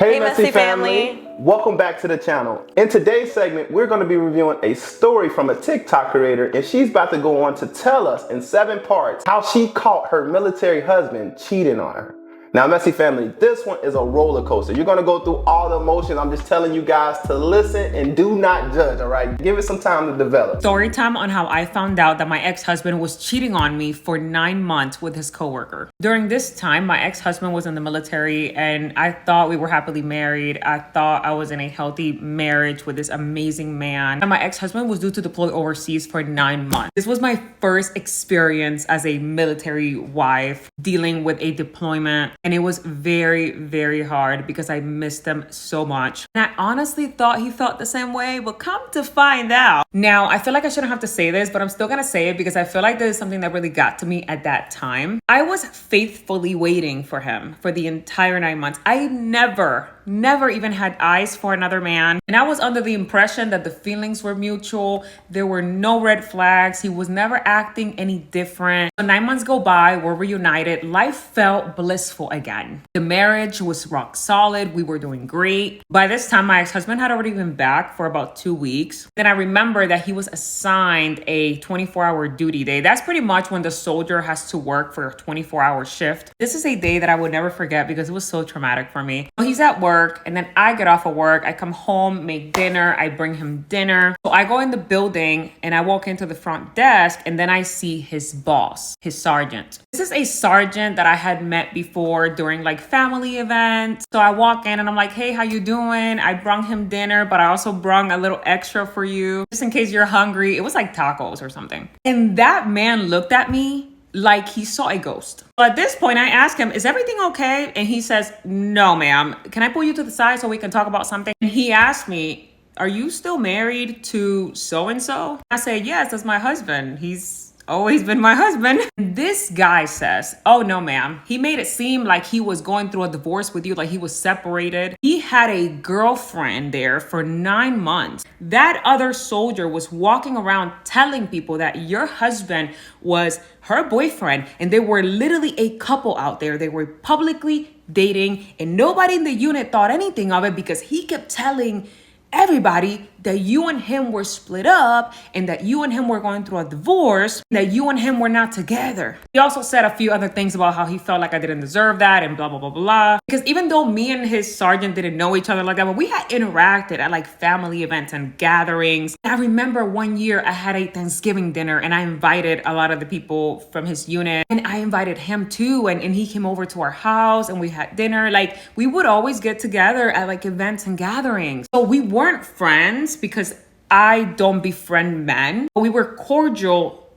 Hey Messy family! Welcome back to the channel. In today's segment, we're going to be reviewing a story from a TikTok creator, and she's about to go on to tell us in 7 parts how she caught her military husband cheating on her. Now, Messy family, this one is a roller coaster. You're going to go through all the emotions. I'm just telling you guys to listen and do not judge, all right? Give it some time to develop. Story time on how I found out that my ex-husband was cheating on me for 9 months with his coworker. During this time, my ex-husband was in the military and I thought we were happily married. I thought I was in a healthy marriage with this amazing man. And my ex-husband was due to deploy overseas for 9 months. This was my first experience as a military wife dealing with a deployment. And it was very, very hard because I missed him so much. And I honestly thought he felt the same way, but come to find out. Now, I feel like I shouldn't have to say this, but I'm still gonna say it because I feel like this is something that really got to me at that time. I was faithfully waiting for him for the entire 9 months. I never even had eyes for another man. And I was under the impression that the feelings were mutual. There were no red flags. He was never acting any different. So 9 months go by, we're reunited. Life felt blissful again. The marriage was rock solid. We were doing great. By this time, my ex-husband had already been back for about 2 weeks. Then I remember that he was assigned a 24-hour duty day. That's pretty much when the soldier has to work for a 24-hour shift. This is a day that I would never forget because it was so traumatic for me. So he's at work. And then I get off of work, I come home, make dinner, I bring him dinner. So I go in the building and I walk into the front desk and then I see his boss, his sergeant. This is a sergeant that I had met before during like family events. So I walk in and I'm like, hey, how you doing? I brung him dinner, but I also brung a little extra for you just in case you're hungry. It was like tacos or something. And that man looked at me like he saw a ghost. So at this point, I asked him, is everything okay? And he says, no, ma'am. Can I pull you to the side so we can talk about something? And he asked me, are you still married to so-and-so? I said, yes, that's my husband. He's always been my husband. This guy says, oh no, ma'am. He made it seem like he was going through a divorce with you, like he was separated. He had a girlfriend there for 9 months. That other soldier was walking around telling people that your husband was her boyfriend and they were literally a couple out there. They were publicly dating and nobody in the unit thought anything of it because he kept telling everybody that you and him were split up and that you and him were going through a divorce, that you and him were not together. He also said a few other things about how he felt like I didn't deserve that and blah, blah, blah, blah. Because even though me and his sergeant didn't know each other like that, but we had interacted at like family events and gatherings. I remember one year I had a Thanksgiving dinner and I invited a lot of the people from his unit and I invited him too. And he came over to our house and we had dinner. Like we would always get together at like events and gatherings. So we weren't friends because I don't befriend men, but we were cordial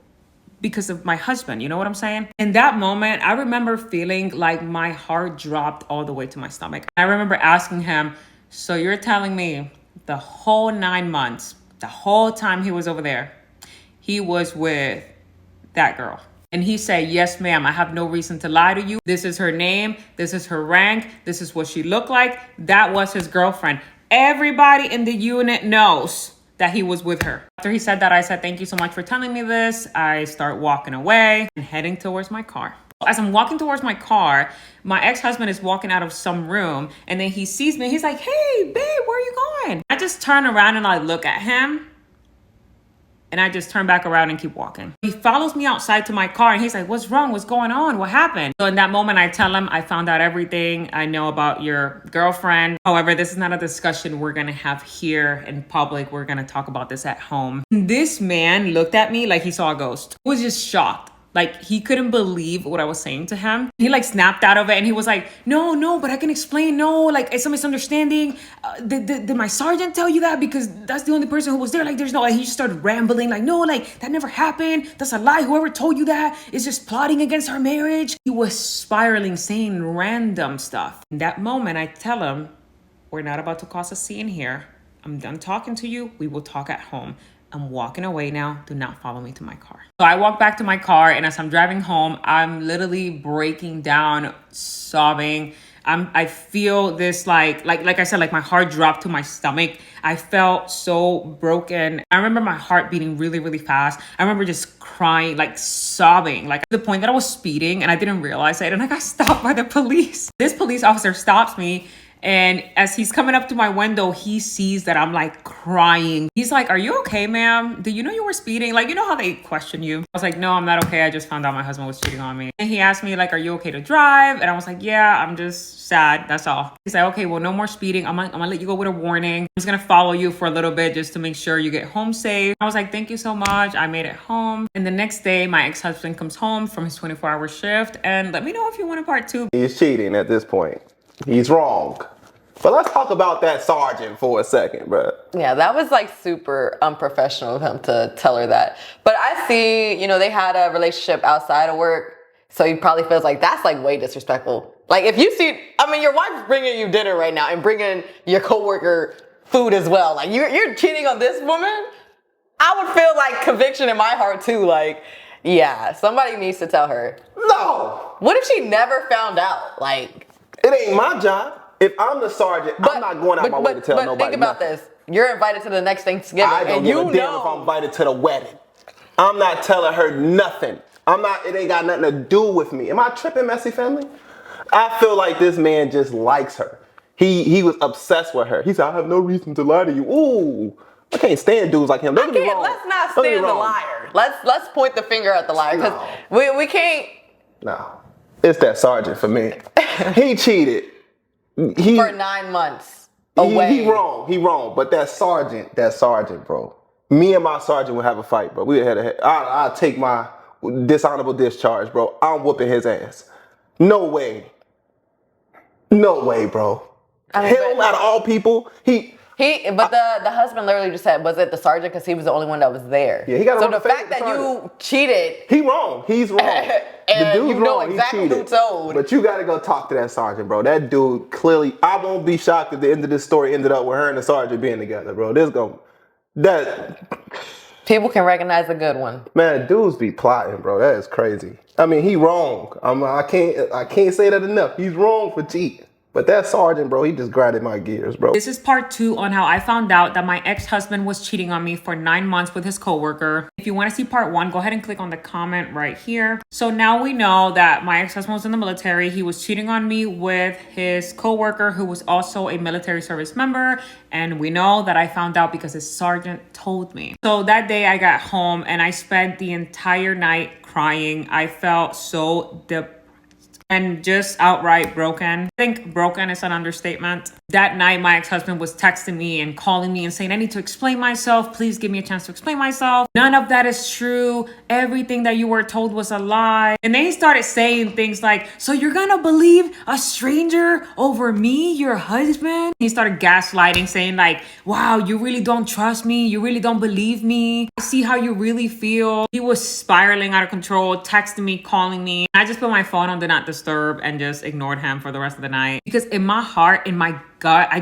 because of my husband. You know what I'm saying? In that moment, I remember feeling like my heart dropped all the way to my stomach. I remember asking him, so you're telling me the whole 9 months, the whole time he was over there, he was with that girl? And he said, yes, ma'am, I have no reason to lie to you. This is her name. This is her rank. This is what she looked like. That was his girlfriend. Everybody in the unit knows that he was with her. After he said that, I said, thank you so much for telling me this. I start walking away and heading towards my car. As I'm walking towards my car, my ex-husband is walking out of some room and then he sees me. He's like, hey, babe, where are you going? I just turn around and I look at him. And I just turn back around and keep walking. He follows me outside to my car and he's like, what's wrong? What's going on? What happened? So in that moment, I tell him, I found out everything I know about your girlfriend. However, this is not a discussion we're gonna have here in public. We're gonna talk about this at home. This man looked at me like he saw a ghost. He was just shocked. Like he couldn't believe what I was saying to him. He like snapped out of it and he was like, no, but I can explain. No, like it's a misunderstanding. Did my sergeant tell you that? Because that's the only person who was there. Like there's no, like he just started rambling like, no, like that never happened. That's a lie. Whoever told you that is just plotting against our marriage. He was spiraling, saying random stuff. In that moment, I tell him, we're not about to cause a scene here. I'm done talking to you. We will talk at home. I'm walking away now. Do not follow me to my car. So I walk back to my car and as I'm driving home, I'm literally breaking down, sobbing. I feel this like I said, like my heart dropped to my stomach. I felt so broken. I remember my heart beating really, really fast. I remember just crying, like sobbing, like to the point that I was speeding and I didn't realize it. And I got stopped by the police. This police officer stops me And as he's coming up to my window, he sees that I'm like crying. He's like, "Are you okay, ma'am? Do you know you were speeding?" Like, you know how they question you? I was like, "No, I'm not okay. I just found out my husband was cheating on me." And he asked me like, "Are you okay to drive?" And I was like, "Yeah, I'm just sad. That's all." He's like, "Okay, well, no more speeding. I'm gonna let you go with a warning. I'm just gonna follow you for a little bit just to make sure you get home safe." I was like, "Thank you so much." I made it home. And the next day, my ex-husband comes home from his 24-hour shift and let me know if you want a part two. He's cheating at this point. He's wrong. But let's talk about that sergeant for a second, bro. Yeah, that was like super unprofessional of him to tell her that. But I see, they had a relationship outside of work. So he probably feels like that's like way disrespectful. Like if you see, your wife's bringing you dinner right now and bringing your coworker food as well. Like you're cheating on this woman. I would feel like conviction in my heart too. Like, yeah, somebody needs to tell her. No. What if she never found out? Like, it ain't my job. If I'm the sergeant, I'm not going out my way to tell nobody. But think about nothing. this. You're invited to the next Thanksgiving. I don't and give a damn if I'm invited to the wedding. I'm not telling her nothing. It ain't got nothing to do with me. Am I tripping, Messy Family? I feel like this man just likes her. He was obsessed with her. He said, "I have no reason to lie to you." Ooh, I can't stand dudes like him. Don't get me wrong. Let's not stand the liar. Let's point the finger at the liar because we can't. No, it's that sergeant for me. He cheated. For 9 months away. He wrong. But that sergeant, bro. Me and my sergeant would have a fight, bro. I'll take my dishonorable discharge, bro. I'm whooping his ass. No way, bro. Him out of all people, But the husband literally just said, was it the sergeant? Because he was the only one that was there. Yeah, he got. So the fact that you cheated, he wrong. He's wrong. And the dude's you know wrong. exactly who told. But you got to go talk to that sergeant, bro. That dude clearly. I won't be shocked if the end of this story ended up with her and the sergeant being together, bro. People can recognize a good one. Man, dudes be plotting, bro. That is crazy. I mean, he wrong. I can't say that enough. He's wrong for cheating. But that sergeant, bro, he just grinded my gears, bro. This is part 2 on how I found out that my ex-husband was cheating on me for 9 months with his coworker. If you want to see part 1, go ahead and click on the comment right here. So now we know that my ex-husband was in the military. He was cheating on me with his coworker who was also a military service member. And we know that I found out because his sergeant told me. So that day I got home and I spent the entire night crying. I felt so depressed and just outright broken. I think broken is an understatement. That night, my ex-husband was texting me and calling me and saying, "I need to explain myself. Please give me a chance to explain myself. None of that is true. Everything that you were told was a lie." And then he started saying things like, "So you're gonna believe a stranger over me, your husband?" He started gaslighting, saying like, "Wow, you really don't trust me. You really don't believe me. I see how you really feel." He was spiraling out of control, texting me, calling me. I just put my phone on Do Not Disturb and just ignored him for the rest of the night. Because in my heart, in my gut, I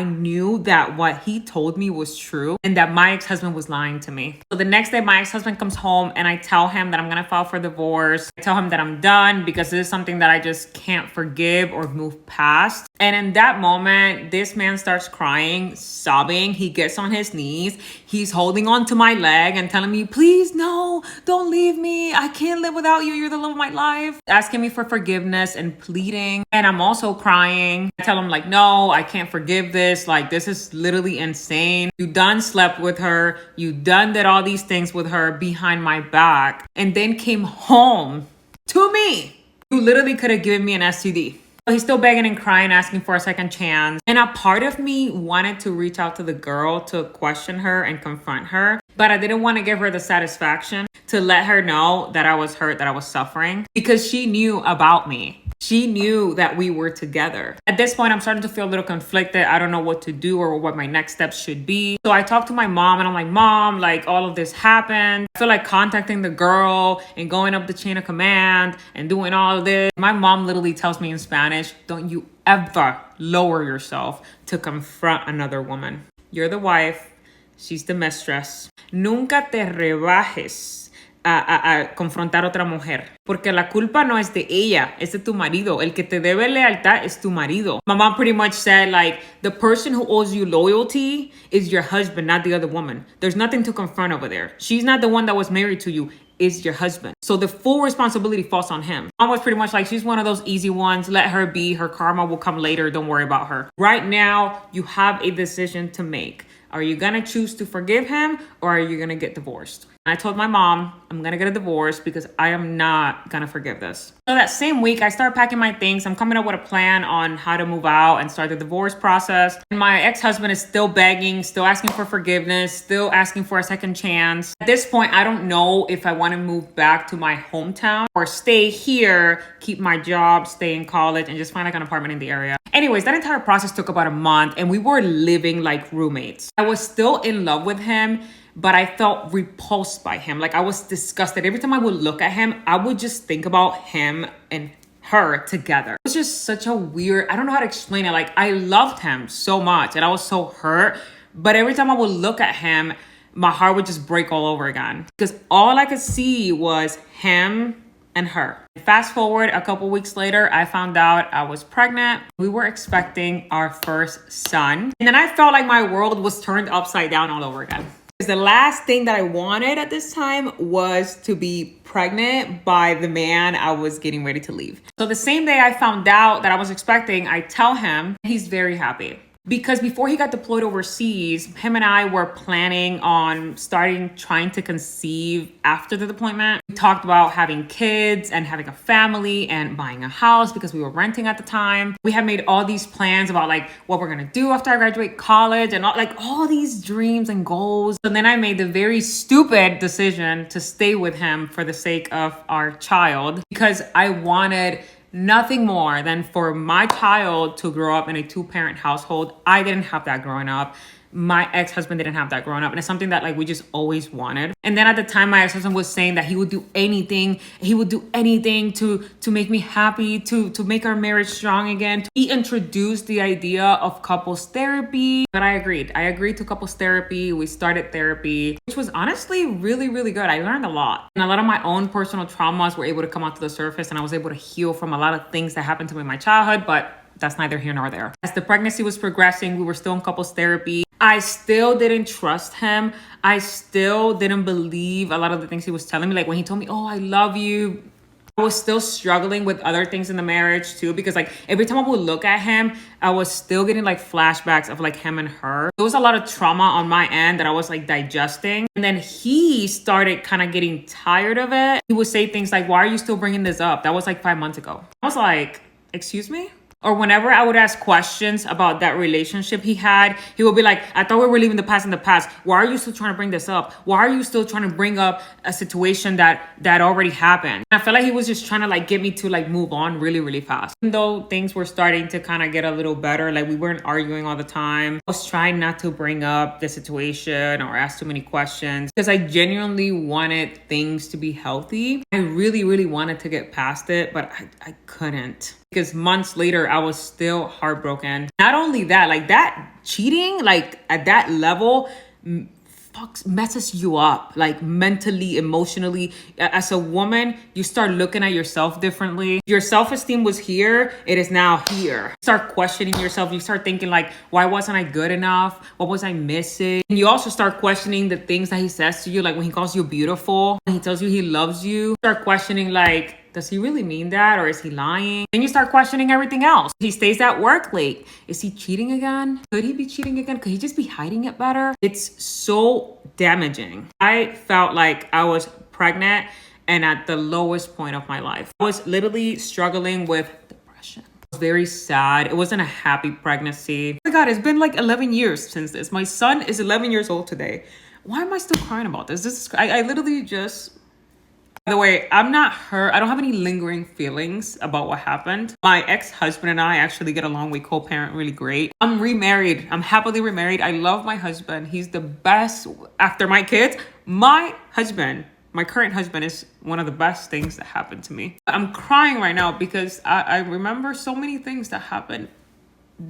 knew that what he told me was true and that my ex-husband was lying to me. So the next day, my ex-husband comes home and I tell him that I'm gonna file for divorce. I tell him that I'm done because this is something that I just can't forgive or move past. And in that moment, this man starts crying, sobbing. He gets on his knees. He's holding on to my leg and telling me, "Please, no, don't leave me. I can't live without you. You're the love of my life." Asking me for forgiveness and pleading. And I'm also crying. I tell him like, "No, I can't forgive this. Like, this is literally insane. You done slept with her. You done did all these things with her behind my back and then came home to me. You literally could have given me an STD." He's still begging and crying, asking for a second chance. And a part of me wanted to reach out to the girl to question her and confront her, but I didn't want to give her the satisfaction to let her know that I was hurt, that I was suffering, because she knew about me. She knew that we were together. At this point, I'm starting to feel a little conflicted. I don't know what to do or what my next steps should be. So I talked to my mom and I'm like, "Mom, like all of this happened. I feel like contacting the girl and going up the chain of command and doing all of this." My mom literally tells me in Spanish, "Don't you ever lower yourself to confront another woman. You're the wife. She's the mistress. Nunca te rebajes a confrontar a otra mujer. Porque la culpa no es de ella, es de tu marido. El que te debe lealtad es tu marido." My mom pretty much said like, the person who owes you loyalty is your husband, not the other woman. There's nothing to confront over there. She's not the one that was married to you. is your husband. So the full responsibility falls on him. Mom was pretty much like, she's one of those easy ones. Let her be. Her karma will come later. Don't worry about her. Right now, you have a decision to make. Are you going to choose to forgive him or are you going to get divorced? And I told my mom, I'm going to get a divorce because I am not going to forgive this. So that same week, I start packing my things. I'm coming up with a plan on how to move out and start the divorce process. And my ex-husband is still begging, still asking for forgiveness, still asking for a second chance. At this point, I don't know if I want to move back to my hometown or stay here, keep my job, stay in college, and just find like an apartment in the area. Anyways, that entire process took about a month and we were living like roommates. I was still in love with him, but I felt repulsed by him. Like I was disgusted. Every time I would look at him, I would just think about him and her together. It was just such a weird, I don't know how to explain it. Like I loved him so much and I was so hurt. But every time I would look at him, my heart would just break all over again. Because all I could see was him and her. Fast forward a couple weeks later, I found out I was pregnant. We were expecting our first son. And then I felt like my world was turned upside down all over again. The last thing that I wanted at this time was to be pregnant by the man I was getting ready to leave. So the same day I found out that I was expecting, I tell him, he's very happy. Because before he got deployed overseas, him and I were planning on trying to conceive after the deployment. We talked about having kids and having a family and buying a house because we were renting at the time. We had made all these plans about like what we're gonna do after I graduate college and all these dreams and goals. And then I made the very stupid decision to stay with him for the sake of our child because I wanted nothing more than for my child to grow up in a two-parent household. I didn't have that growing up. My ex-husband didn't have that growing up. And it's something that like we just always wanted. And then at the time, my ex-husband was saying that he would do anything. He would do anything to make me happy, to make our marriage strong again. He introduced the idea of couples therapy. But I agreed. I agreed to couples therapy. We started therapy, which was honestly really, really good. I learned a lot. And a lot of my own personal traumas were able to come out to the surface. And I was able to heal from a lot of things that happened to me in my childhood. But that's neither here nor there. As the pregnancy was progressing, we were still in couples therapy. I still didn't trust him. I still didn't believe a lot of the things he was telling me. Like when he told me, oh, I love you. I was still struggling with other things in the marriage too, because like every time I would look at him, I was still getting like flashbacks of like him and her. There was a lot of trauma on my end that I was like digesting. And then he started kind of getting tired of it. He would say things like, why are you still bringing this up? That was like 5 months ago. I was like, excuse me? Or whenever I would ask questions about that relationship he had, he would be like, I thought we were leaving the past in the past. Why are you still trying to bring this up? Why are you still trying to bring up a situation that already happened? And I felt like he was just trying to like get me to like move on really, really fast. Even though things were starting to kind of get a little better, like we weren't arguing all the time. I was trying not to bring up the situation or ask too many questions because I genuinely wanted things to be healthy. I really, really wanted to get past it, but I couldn't. Because months later, I was still heartbroken. Not only that, like that cheating, like at that level, messes you up, like mentally, emotionally. As a woman, you start looking at yourself differently. Your self-esteem was here. It is now here. You start questioning yourself. You start thinking like, why wasn't I good enough? What was I missing? And you also start questioning the things that he says to you. Like when he calls you beautiful, when he tells you he loves you, you start questioning like, does he really mean that or is he lying? Then you start questioning everything else. He stays at work late. Is he cheating again? Could he be cheating again? Could he just be hiding it better? It's so damaging. I felt like I was pregnant and at the lowest point of my life. I was literally struggling with depression. I was very sad. It wasn't a happy pregnancy. Oh my God, it's been like 11 years since this. My son is 11 years old today. Why am I still crying about this? I literally just... By the way, I'm not hurt. I don't have any lingering feelings about what happened. My ex-husband and I actually get along. We co-parent really great. I'm remarried. I'm happily remarried. I love my husband. He's the best. After my kids, my current husband is one of the best things that happened to me. I'm crying right now because I remember so many things that happened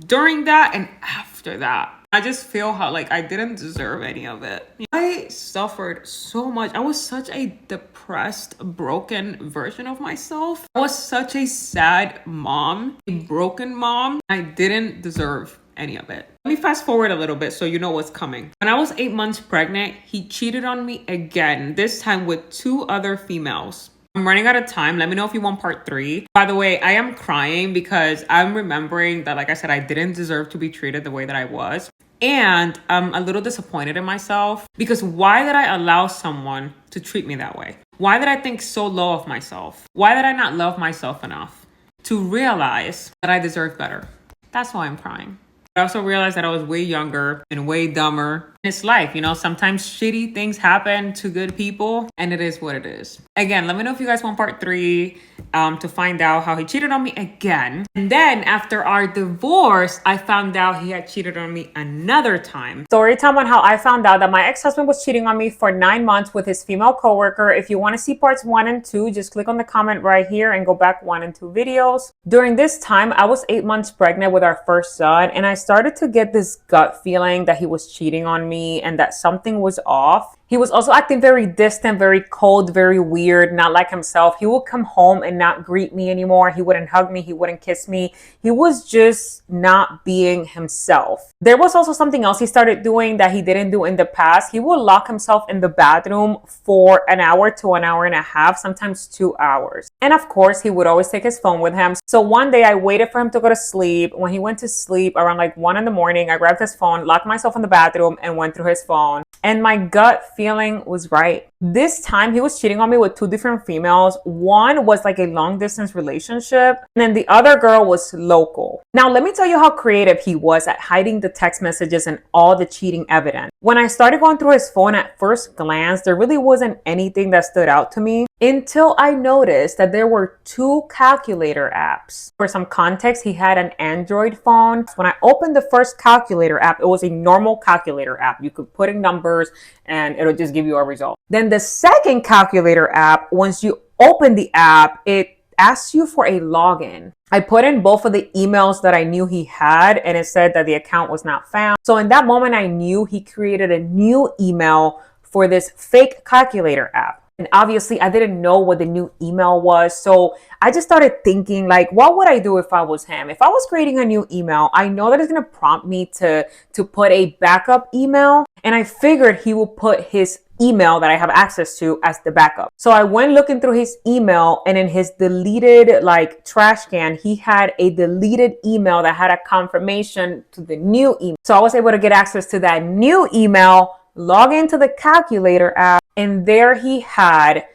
during that and after that. I just feel how like I didn't deserve any of it. I suffered so much. I was such a depressed, broken version of myself. I was such a sad mom, a broken mom. I didn't deserve any of it. Let me fast forward a little bit so you know what's coming. When I was 8 months pregnant, he cheated on me again, this time with 2 other females. I'm running out of time. Let me know if you want part 3. By the way, I am crying because I'm remembering that, like I said, I didn't deserve to be treated the way that I was. And I'm a little disappointed in myself because why did I allow someone to treat me that way? Why did I think so low of myself? Why did I not love myself enough to realize that I deserve better? That's why I'm crying. I also realized that I was way younger and way dumber. It's life, you know, sometimes shitty things happen to good people and it is what it is. Again, let me know if you guys want part 3 to find out how he cheated on me again. And then after our divorce, I found out he had cheated on me another time. Story time on how I found out that my ex-husband was cheating on me for 9 months with his female coworker. If you want to see parts 1 and 2, just click on the comment right here and go back 1 and 2 videos. During this time, I was 8 months pregnant with our first son, and I started to get this gut feeling that he was cheating on me and that something was off. He was also acting very distant, very cold, very weird, not like himself. He would come home and not greet me anymore. He wouldn't hug me. He wouldn't kiss me. He was just not being himself. There was also something else he started doing that he didn't do in the past. He would lock himself in the bathroom for an hour to an hour and a half, sometimes 2 hours. And of course, he would always take his phone with him. So one day I waited for him to go to sleep. When he went to sleep around like 1 in the morning, I grabbed his phone, locked myself in the bathroom and went through his phone. And my gut feeling was right. This time he was cheating on me with 2 different females. One was like a long distance relationship, and then the other girl was local. Now, let me tell you how creative he was at hiding the text messages and all the cheating evidence. When I started going through his phone at first glance, there really wasn't anything that stood out to me until I noticed that there were 2 calculator apps. For some context, he had an Android phone. When I opened the first calculator app, it was a normal calculator app. You could put in numbers and it'll just give you a result. Then the second calculator app, once you open the app, it asks you for a login. I put in both of the emails that I knew he had, and it said that the account was not found. So in that moment, I knew he created a new email for this fake calculator app. And obviously I didn't know what the new email was. So I just started thinking, like, what would I do if I was him? If I was creating a new email, I know that it's going to prompt me to put a backup email. And I figured he would put his email that I have access to as the backup. So I went looking through his email, and in his deleted like trash can, he had a deleted email that had a confirmation to the new email. So I was able to get access to that new email, log into the calculator app, and there he had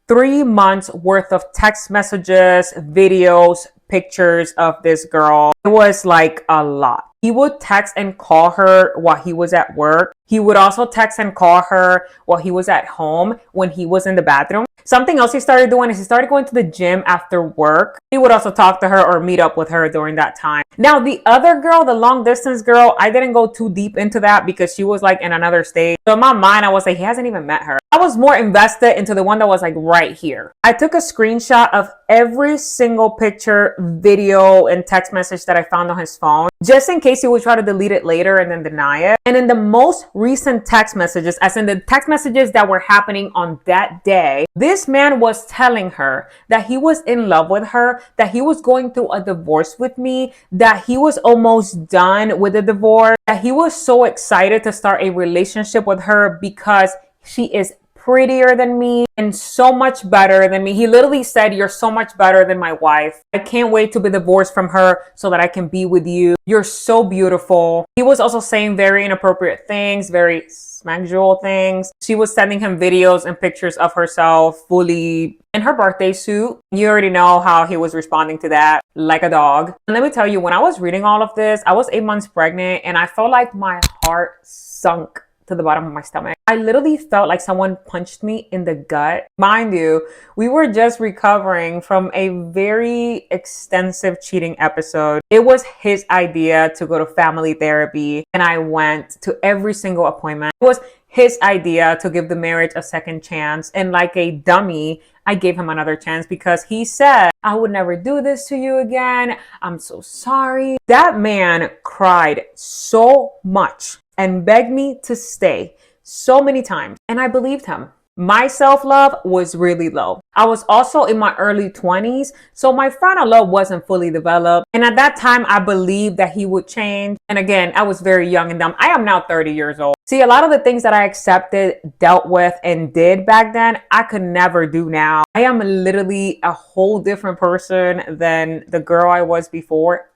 3 months worth of text messages, videos, pictures of this girl. It was like a lot. He would text and call her while he was at work. He would also text and call her while he was at home when he was in the bathroom. Something else he started doing is he started going to the gym after work. He would also talk to her or meet up with her during that time. Now, the other girl, the long distance girl, I didn't go too deep into that because she was like in another state. So in my mind, I was like, he hasn't even met her. I was more invested into the one that was like right here. I took a screenshot of every single picture, video, and text message that I found on his phone, just in case he would try to delete it later and then deny it. And in the most recent text messages, as in the text messages that were happening on that day, this man was telling her that he was in love with her, that he was going through a divorce with me, that he was almost done with the divorce, that he was so excited to start a relationship with her because she is prettier than me and so much better than me. He literally said, "You're so much better than my wife. I can't wait to be divorced from her so that I can be with you. You're so beautiful." He was also saying very inappropriate things, very sexual things. She was sending him videos and pictures of herself fully in her birthday suit. You already know how he was responding to that, like a dog. And let me tell you, when I was reading all of this, I was 8 months pregnant and I felt like my heart sunk to the bottom of my stomach. I literally felt like someone punched me in the gut. Mind you, we were just recovering from a very extensive cheating episode. It was his idea to go to family therapy, and I went to every single appointment. It was his idea to give the marriage a second chance, and like a dummy, I gave him another chance because he said, "I would never do this to you again. I'm so sorry." That man cried so much and begged me to stay so many times, and I believed him. My self-love was really low. I was also in my early 20s, so my frontal lobe wasn't fully developed. And at that time, I believed that he would change. And again, I was very young and dumb. I am now 30 years old. See, a lot of the things that I accepted, dealt with, and did back then, I could never do now. I am literally a whole different person than the girl I was before.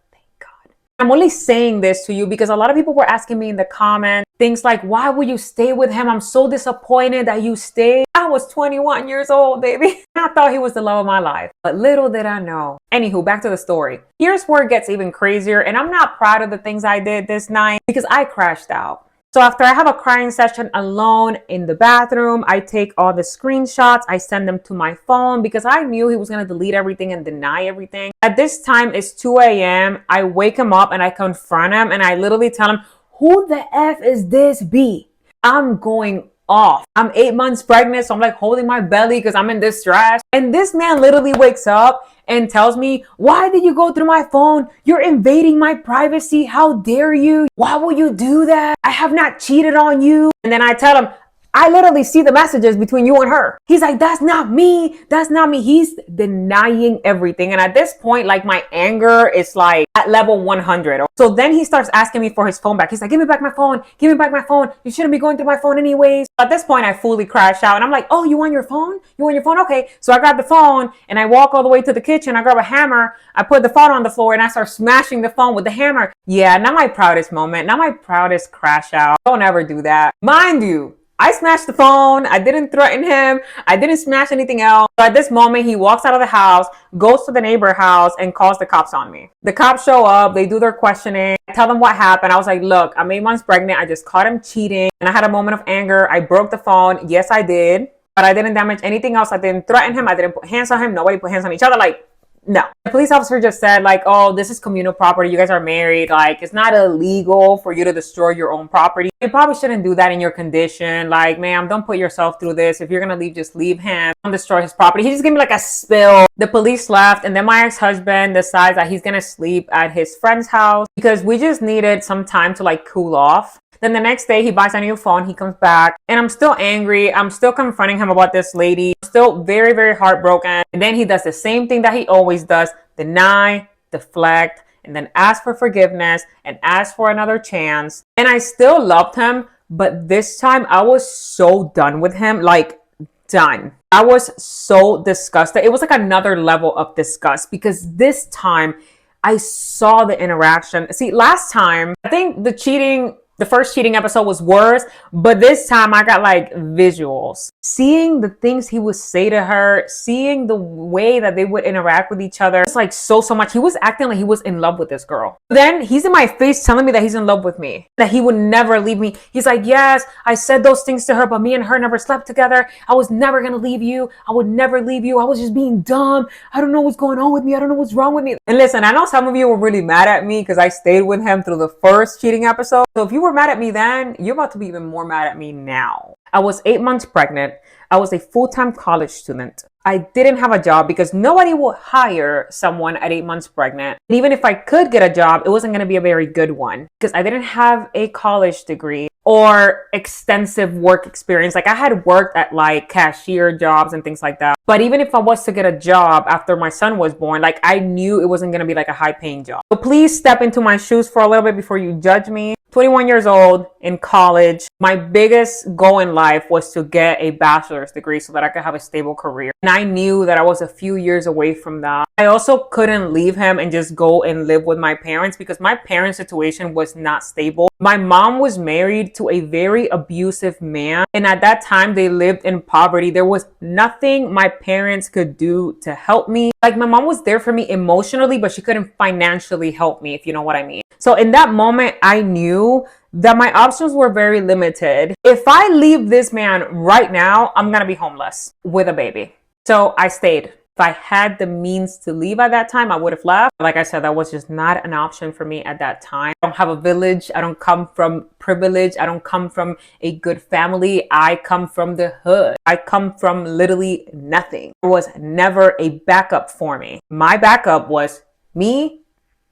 I'm only saying this to you because a lot of people were asking me in the comments things like, why would you stay with him? I'm so disappointed that you stayed. I was 21 years old, baby. I thought he was the love of my life, but little did I know. Anywho, back to the story. Here's where it gets even crazier, and I'm not proud of the things I did this night because I crashed out. So after I have a crying session alone in the bathroom, I take all the screenshots, I send them to my phone because I knew he was going to delete everything and deny everything. At this time, it's 2 a.m. I wake him up and I confront him and I literally tell him, who the F is this B? I'm going off. I'm 8 months pregnant, so I'm like holding my belly because I'm in distress. And this man literally wakes up and tells me, why did you go through my phone? You're invading my privacy. How dare you? Why will you do that? I have not cheated on you. And then I tell him, I literally see the messages between you and her. He's like, that's not me. That's not me. He's denying everything. And at this point, like my anger is like at level 100. So then he starts asking me for his phone back. He's like, give me back my phone. Give me back my phone. You shouldn't be going through my phone anyways. At this point, I fully crash out and I'm like, oh, you want your phone? You want your phone? Okay. So I grab the phone and I walk all the way to the kitchen. I grab a hammer. I put the phone on the floor and I start smashing the phone with the hammer. Yeah, not my proudest moment. Not my proudest crash out. Don't ever do that. Mind you, I smashed the phone. I didn't threaten him. I didn't smash anything else. So at this moment, he walks out of the house, goes to the neighbor house, and calls the cops on me. The cops show up. They do their questioning. I tell them what happened. I was like, look, I'm 8 months pregnant. I just caught him cheating. And I had a moment of anger. I broke the phone. Yes, I did. But I didn't damage anything else. I didn't threaten him. I didn't put hands on him. Nobody put hands on each other. Like, no. The police officer just said like, oh, this is communal property. You guys are married. Like, it's not illegal for you to destroy your own property. You probably shouldn't do that in your condition. Like, ma'am, don't put yourself through this. If you're going to leave, just leave him. Don't destroy his property. He just gave me like a spill. The police left. And then my ex-husband decides that he's going to sleep at his friend's house because we just needed some time to like cool off. Then the next day he buys a new phone. He comes back and I'm still angry. I'm still confronting him about this lady. I'm still very, very heartbroken. And then he does the same thing that he always does. Deny, deflect, and then ask for forgiveness and ask for another chance. And I still loved him. But this time I was so done with him. Like, done. I was so disgusted. It was like another level of disgust because this time I saw the interaction. See, last time, I think the first cheating episode was worse, but this time I got like visuals. Seeing the things he would say to her, seeing the way that they would interact with each other. It's like so much. He was acting like he was in love with this girl. Then he's in my face telling me that he's in love with me, that he would never leave me. He's like, yes, I said those things to her, but me and her never slept together. I was never going to leave you. I would never leave you. I was just being dumb. I don't know what's going on with me. I don't know what's wrong with me. And listen, I know some of you were really mad at me because I stayed with him through the first cheating episode. So if you were mad at me then, you're about to be even more mad at me now. I was 8 months pregnant. I was a full-time college student. I didn't have a job because nobody would hire someone at 8 months pregnant. And even if I could get a job, it wasn't going to be a very good one because I didn't have a college degree or extensive work experience. Like I had worked at like cashier jobs and things like that. But even if I was to get a job after my son was born, like I knew it wasn't going to be like a high paying job. So please step into my shoes for a little bit before you judge me. 21 years old in college. My biggest goal in life was to get a bachelor's degree so that I could have a stable career. And I knew that I was a few years away from that. I also couldn't leave him and just go and live with my parents because my parents' situation was not stable. My mom was married to a very abusive man. And at that time, they lived in poverty. There was nothing my parents could do to help me. Like my mom was there for me emotionally, but she couldn't financially help me, if you know what I mean. So in that moment, I knew that my options were very limited. If I leave this man right now, I'm going to be homeless with a baby. So I stayed. If I had the means to leave at that time, I would have left. Like I said, that was just not an option for me at that time. I don't have a village. I don't come from privilege. I don't come from a good family. I come from the hood. I come from literally nothing. There was never a backup for me. My backup was me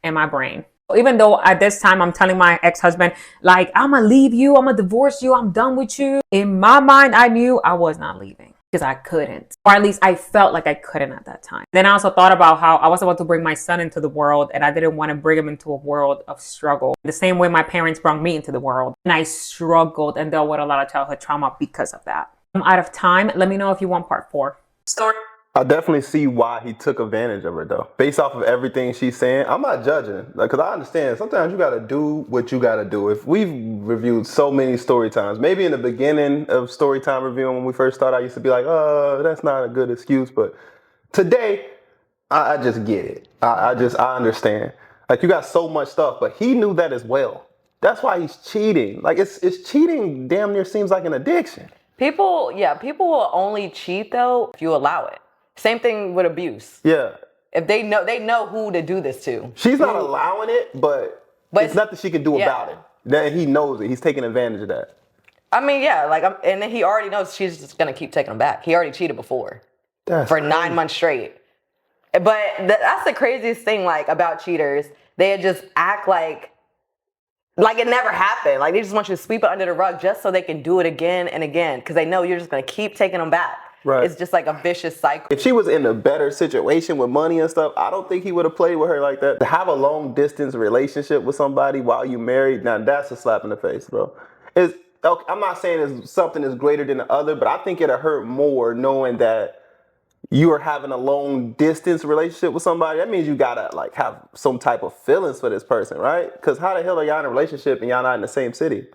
and my brain. Even though at this time I'm telling my ex-husband, like, I'm gonna leave you, I'm gonna divorce you, I'm done with you. In my mind, I knew I was not leaving because I couldn't. Or at least I felt like I couldn't at that time. Then I also thought about how I was about to bring my son into the world and I didn't want to bring him into a world of struggle. The same way my parents brought me into the world. And I struggled and dealt with a lot of childhood trauma because of that. I'm out of time. Let me know if you want part 4. Story. I definitely see why he took advantage of her, though. Based off of everything she's saying, I'm not judging, because I understand sometimes you got to do what you got to do. If we've reviewed so many story times, maybe in the beginning of story time reviewing when we first started, I used to be like, oh, that's not a good excuse. But today, I just get it. I understand. Like, you got so much stuff, but he knew that as well. That's why he's cheating. Like, it's cheating damn near seems like an addiction. People will only cheat though if you allow it. Same thing with abuse. Yeah. If they know who to do this to. She's not allowing it, but it's nothing she can do about it. Then he knows it. He's taking advantage of that. I mean, yeah, and then he already knows she's just gonna keep taking him back. He already cheated before for crazy. 9 months straight. But that's the craziest thing, like, about cheaters. They just act like it never happened. Like, they just want you to sweep it under the rug just so they can do it again and again because they know you're just gonna keep taking them back. Right. It's just like a vicious cycle. If she was in a better situation with money and stuff, I don't think he would have played with her like that. To have a long distance relationship with somebody while you married, now that's a slap in the face, bro. Okay, I'm not saying it's something is greater than the other, but I think it'll hurt more knowing that you are having a long distance relationship with somebody. That means you gotta like have some type of feelings for this person, right? Because how the hell are y'all in a relationship and y'all not in the same city?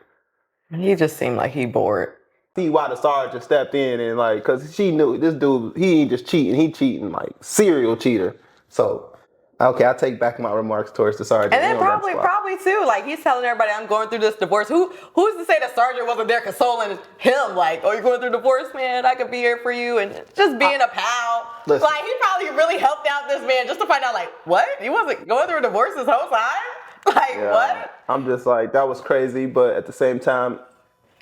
He just seemed like he bored. See why the sergeant stepped in and like, cause she knew this dude, he ain't just cheating, he cheating like serial cheater. So, okay, I take back my remarks towards the sergeant. And then probably too, like, he's telling everybody I'm going through this divorce. Who's to say the sergeant wasn't there consoling him? Like, oh, you're going through divorce, man? I could be here for you, and just being a pal. Listen. Like, he probably really helped out this man just to find out, like, what? You wasn't going through a divorce this whole time? Like, yeah. What? I'm just like, that was crazy, but at the same time,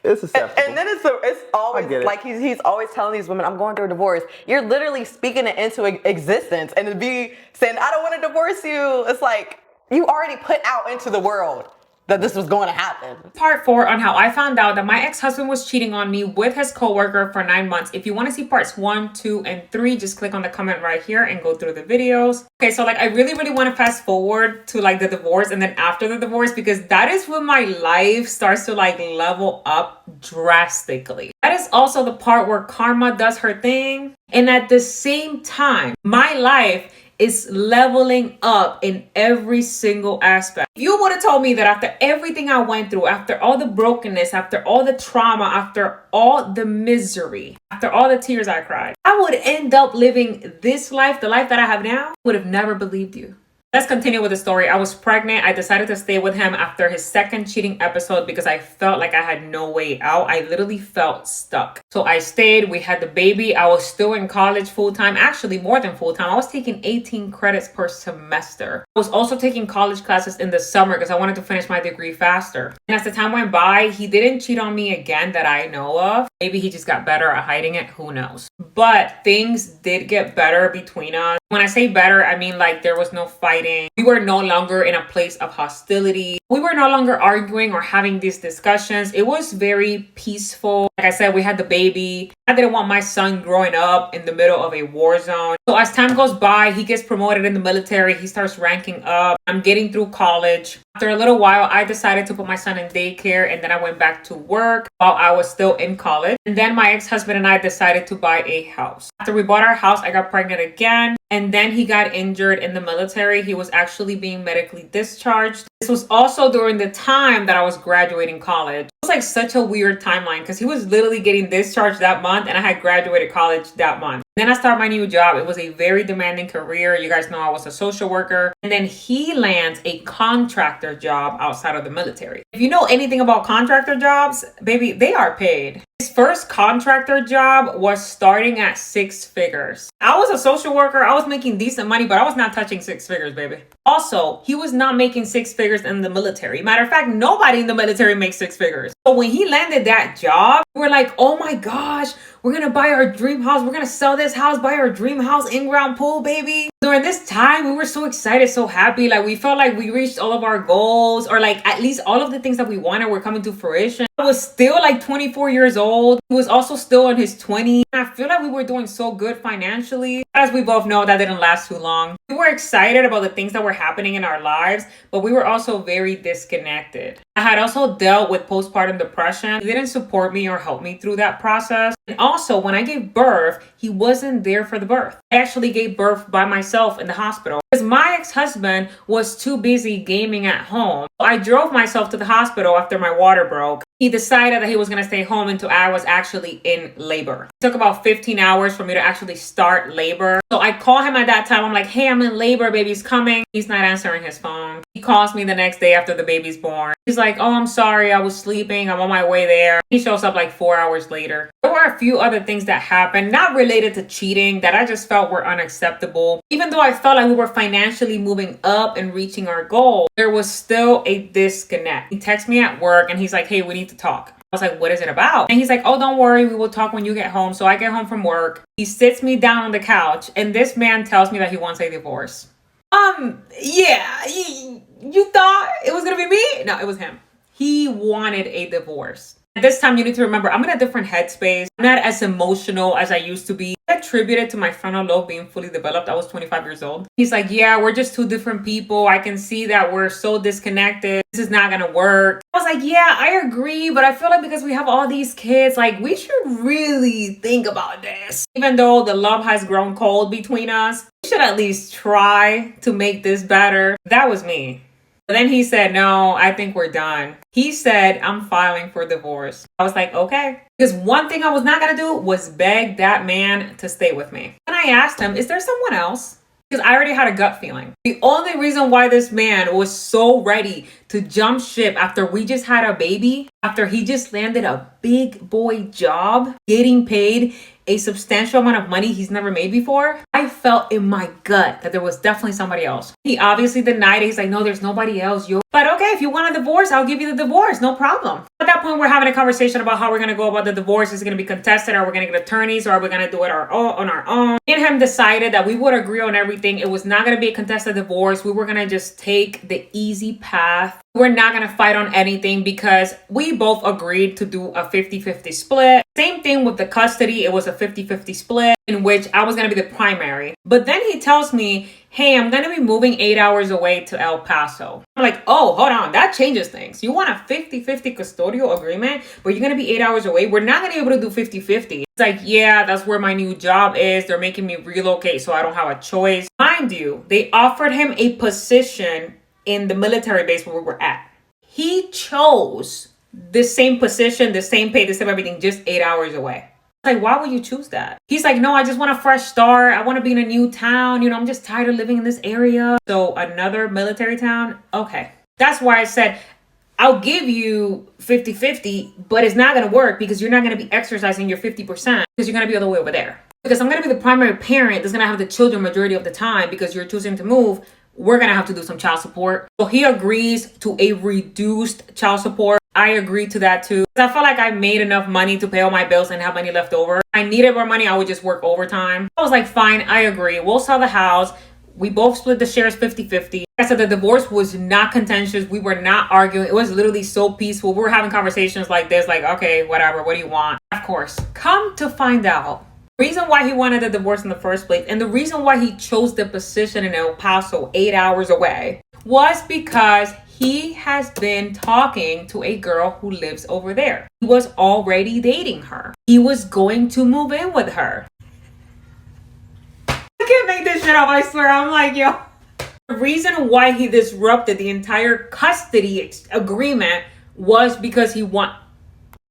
it's acceptable. And then it's always like he's always telling these women, I'm going through a divorce. You're literally speaking it into existence, and to be saying, I don't want to divorce you. It's like you already put out into the world that this was going to happen. Part 4 on how I found out that my ex-husband was cheating on me with his coworker for 9 months. If you want to see parts 1, 2, and 3, just click on the comment right here and go through the videos. Okay, so like I really want to fast forward to like the divorce and then after the divorce, because that is when my life starts to like level up drastically. That is also the part where karma does her thing. And at the same time, my life is leveling up in every single aspect. If you would have told me that after everything I went through, after all the brokenness, after all the trauma, after all the misery, after all the tears I cried, I would end up living this life, the life that I have now, I would have never believed you. Let's continue with the story. I was pregnant. I decided to stay with him after his second cheating episode because I felt like I had no way out. I literally felt stuck. So I stayed. We had the baby. I was still in college full-time. Actually, more than full-time. I was taking 18 credits per semester. I was also taking college classes in the summer because I wanted to finish my degree faster. And as the time went by, he didn't cheat on me again that I know of. Maybe he just got better at hiding it. Who knows? But things did get better between us. When I say better, I mean like there was no fighting. We were no longer in a place of hostility. We were no longer arguing or having these discussions. It was very peaceful. Like I said, we had the baby. I didn't want my son growing up in the middle of a war zone. So as time goes by, he gets promoted in the military. He starts ranking up. I'm getting through college. After a little while, I decided to put my son in daycare, and then I went back to work while I was still in college. And then my ex-husband and I decided to buy a house. After we bought our house, I got pregnant again. And then he got injured in the military. He was actually being medically discharged. This was also during the time that I was graduating college. It was like such a weird timeline because he was literally getting discharged that month and I had graduated college that month. Then I started my new job. It was a very demanding career. You guys know I was a social worker. And then he lands a contractor job outside of the military. If you know anything about contractor jobs, baby, they are paid. His first contractor job was starting at 6 figures. I was a social worker. I was making decent money, but I was not touching 6 figures, baby. Also, he was not making 6 figures in the military. Matter of fact, nobody in the military makes 6 figures. So when he landed that job, we were like, oh my gosh, we're going to buy our dream house. We're going to sell this house, buy our dream house, in-ground pool, baby. During this time, we were so excited, so happy. Like, we felt like we reached all of our goals, or like at least all of the things that we wanted were coming to fruition. I was still like 24 years old. He was also still in his 20s. And I feel like we were doing so good financially. As we both know, that didn't last too long. We were excited about the things that were happening in our lives, but we were also very disconnected. I had also dealt with postpartum depression. He didn't support me or help me through that process. And also, when I gave birth, he wasn't there for the birth. I actually gave birth by myself in the hospital because my ex-husband was too busy gaming at home. I drove myself to the hospital after my water broke. He decided that he was going to stay home until I was actually in labor. It took about 15 hours for me to actually start labor. So I call him at that time. I'm like, hey, I'm in labor. Baby's coming. He's not answering his phone. He calls me the next day after the baby's born. He's like, oh, I'm sorry. I was sleeping. I'm on my way there. He shows up like 4 hours later. There were a few other things that happened, not related to cheating, that I just felt were unacceptable. Even though I felt like we were financially moving up and reaching our goal, there was still a disconnect. He texts me at work and he's like, hey, we need to talk. I was like, what is it about? And he's like, oh, don't worry. We will talk when you get home. So I get home from work. He sits me down on the couch and this man tells me that he wants a divorce. Yeah, you thought it was gonna be me? No, it was him. He wanted a divorce. At this time, you need to remember, I'm in a different headspace. I'm not as emotional as I used to be. I attribute it to my frontal lobe being fully developed. I was 25 years old. He's like, yeah, we're just two different people. I can see that we're so disconnected. This is not gonna work. I was like, yeah, I agree. But I feel like because we have all these kids, like we should really think about this. Even though the love has grown cold between us, we should at least try to make this better. That was me. But then he said, no, I think we're done. He said, I'm filing for divorce. I was like, okay. Because one thing I was not going to do was beg that man to stay with me. And I asked him, is there someone else? Because I already had a gut feeling. The only reason why this man was so ready to jump ship after we just had a baby, after he just landed a big boy job, getting paid a substantial amount of money he's never made before, I felt in my gut that there was definitely somebody else. He obviously denied it. He's like, no, there's nobody else. But okay, if you want a divorce, I'll give you the divorce. No problem. At that point, we're having a conversation about how we're going to go about the divorce. Is it going to be contested? Are we going to get attorneys? Or are we going to do it on our own? Me and him decided that we would agree on everything. It was not going to be a contested divorce. We were going to just take the easy path. We're not going to fight on anything because we both agreed to do a 50-50 split. Same thing with the custody. It was a 50-50 split in which I was going to be the primary. But then he tells me, hey, I'm going to be moving 8 hours away to El Paso. I'm like, oh, hold on. That changes things. You want a 50-50 custodial agreement, but you're going to be 8 hours away? We're not going to be able to do 50-50. It's like, yeah, that's where my new job is. They're making me relocate, so I don't have a choice. Mind you, they offered him a position in the military base where we were at. He chose the same position, the same pay, the same everything, just 8 hours away. Like, why would you choose that? He's like, no, I just want a fresh start. I want to be in a new town. You know, I'm just tired of living in this area. So another military town. Okay. That's why I said, I'll give you 50-50, but it's not going to work because you're not going to be exercising your 50% because you're going to be all the way over there. Because I'm going to be the primary parent that's going to have the children majority of the time because you're choosing to move. We're going to have to do some child support. So he agrees to a reduced child support. I agreed to that too. I felt like I made enough money to pay all my bills and have money left over. If I needed more money, I would just work overtime. I was like, fine, I agree. We'll sell the house. We both split the shares 50-50. Like I said, the divorce was not contentious. We were not arguing. It was literally so peaceful. We were having conversations like this, like, okay, whatever. What do you want? Of course. Come to find out, the reason why he wanted the divorce in the first place and the reason why he chose the position in El Paso 8 hours away was because he has been talking to a girl who lives over there. He was already dating her. He was going to move in with her. I can't make this shit up, I swear. I'm like, yo. The reason why he disrupted the entire custody agreement was because he wanted.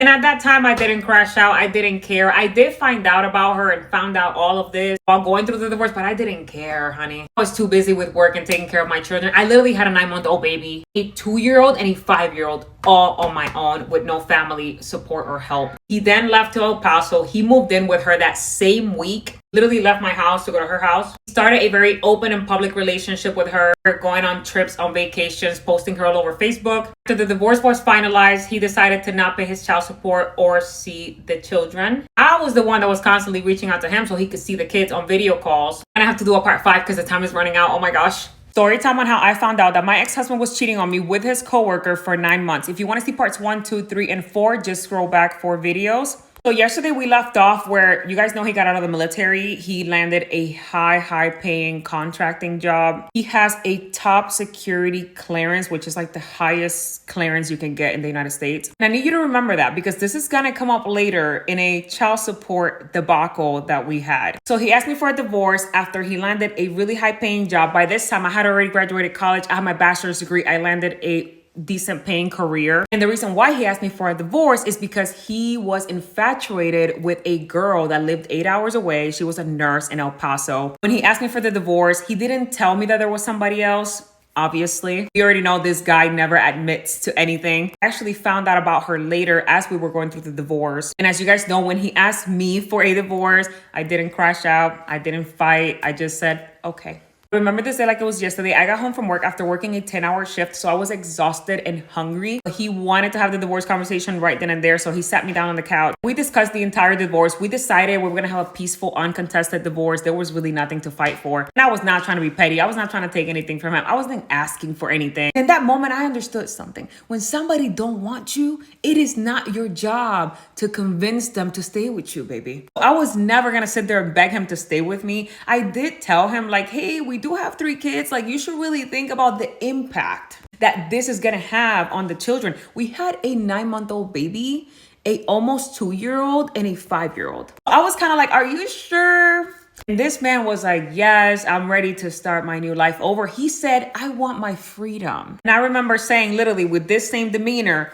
And at that time, I didn't crash out. I didn't care. I did find out about her and found out all of this while going through the divorce, but I didn't care, honey. I was too busy with work and taking care of my children. I literally had a 9-month-old baby, a 2-year-old and a 5-year-old all on my own with no family support or help. He then left to El Paso. He moved in with her that same week, literally left my house to go to her house. He started a very open and public relationship with her, going on trips, on vacations, posting her all over Facebook. After the divorce was finalized, he decided to not pay his child support or see the children. I was the one that was constantly reaching out to him so he could see the kids on video calls. And I have to do a part 5 because the time is running out. Oh my gosh. Story time on how I found out that my ex-husband was cheating on me with his coworker for 9 months. If you want to see parts 1, 2, 3, and 4, just scroll back 4 videos. So yesterday we left off where you guys know he got out of the military. He landed a high paying contracting job. He has a top security clearance, which is like the highest clearance you can get in the United States. And I need you to remember that because this is gonna come up later in a child support debacle that we had. So he asked me for a divorce after he landed a really high paying job. By this time I had already graduated college. I had my bachelor's degree. I landed a decent paying career. And the reason why he asked me for a divorce is because he was infatuated with a girl that lived 8 hours away. She was a nurse in El Paso. When he asked me for the divorce, he didn't tell me that there was somebody else. Obviously, we already know this guy never admits to anything. I actually found out about her later as we were going through the divorce. And as you guys know, when he asked me for a divorce, I didn't crash out. I didn't fight. I just said, okay. I remember this day like it was yesterday. I got home from work after working a 10-hour shift, so I was exhausted and hungry. He wanted to have the divorce conversation right then and there, so he sat me down on the couch. We discussed the entire divorce. We decided we were gonna have a peaceful, uncontested divorce. There was really nothing to fight for. And I was not trying to be petty. I was not trying to take anything from him. I wasn't asking for anything. In that moment, I understood something. When somebody don't want you, it is not your job to convince them to stay with you, baby. I was never gonna sit there and beg him to stay with me. I did tell him like, hey, we do have 3 kids. Like, you should really think about the impact that this is gonna have on the children. We had a 9-month-old baby, a almost 2-year-old, and a 5-year-old. I was kind of like, are you sure? And this man was like, yes, I'm ready to start my new life over. He said, I want my freedom. And I remember saying literally with this same demeanor,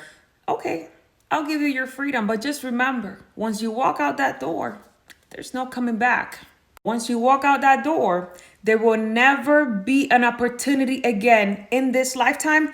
okay, I'll give you your freedom. But just remember, once you walk out that door, there's no coming back. Once you walk out that door, there will never be an opportunity again in this lifetime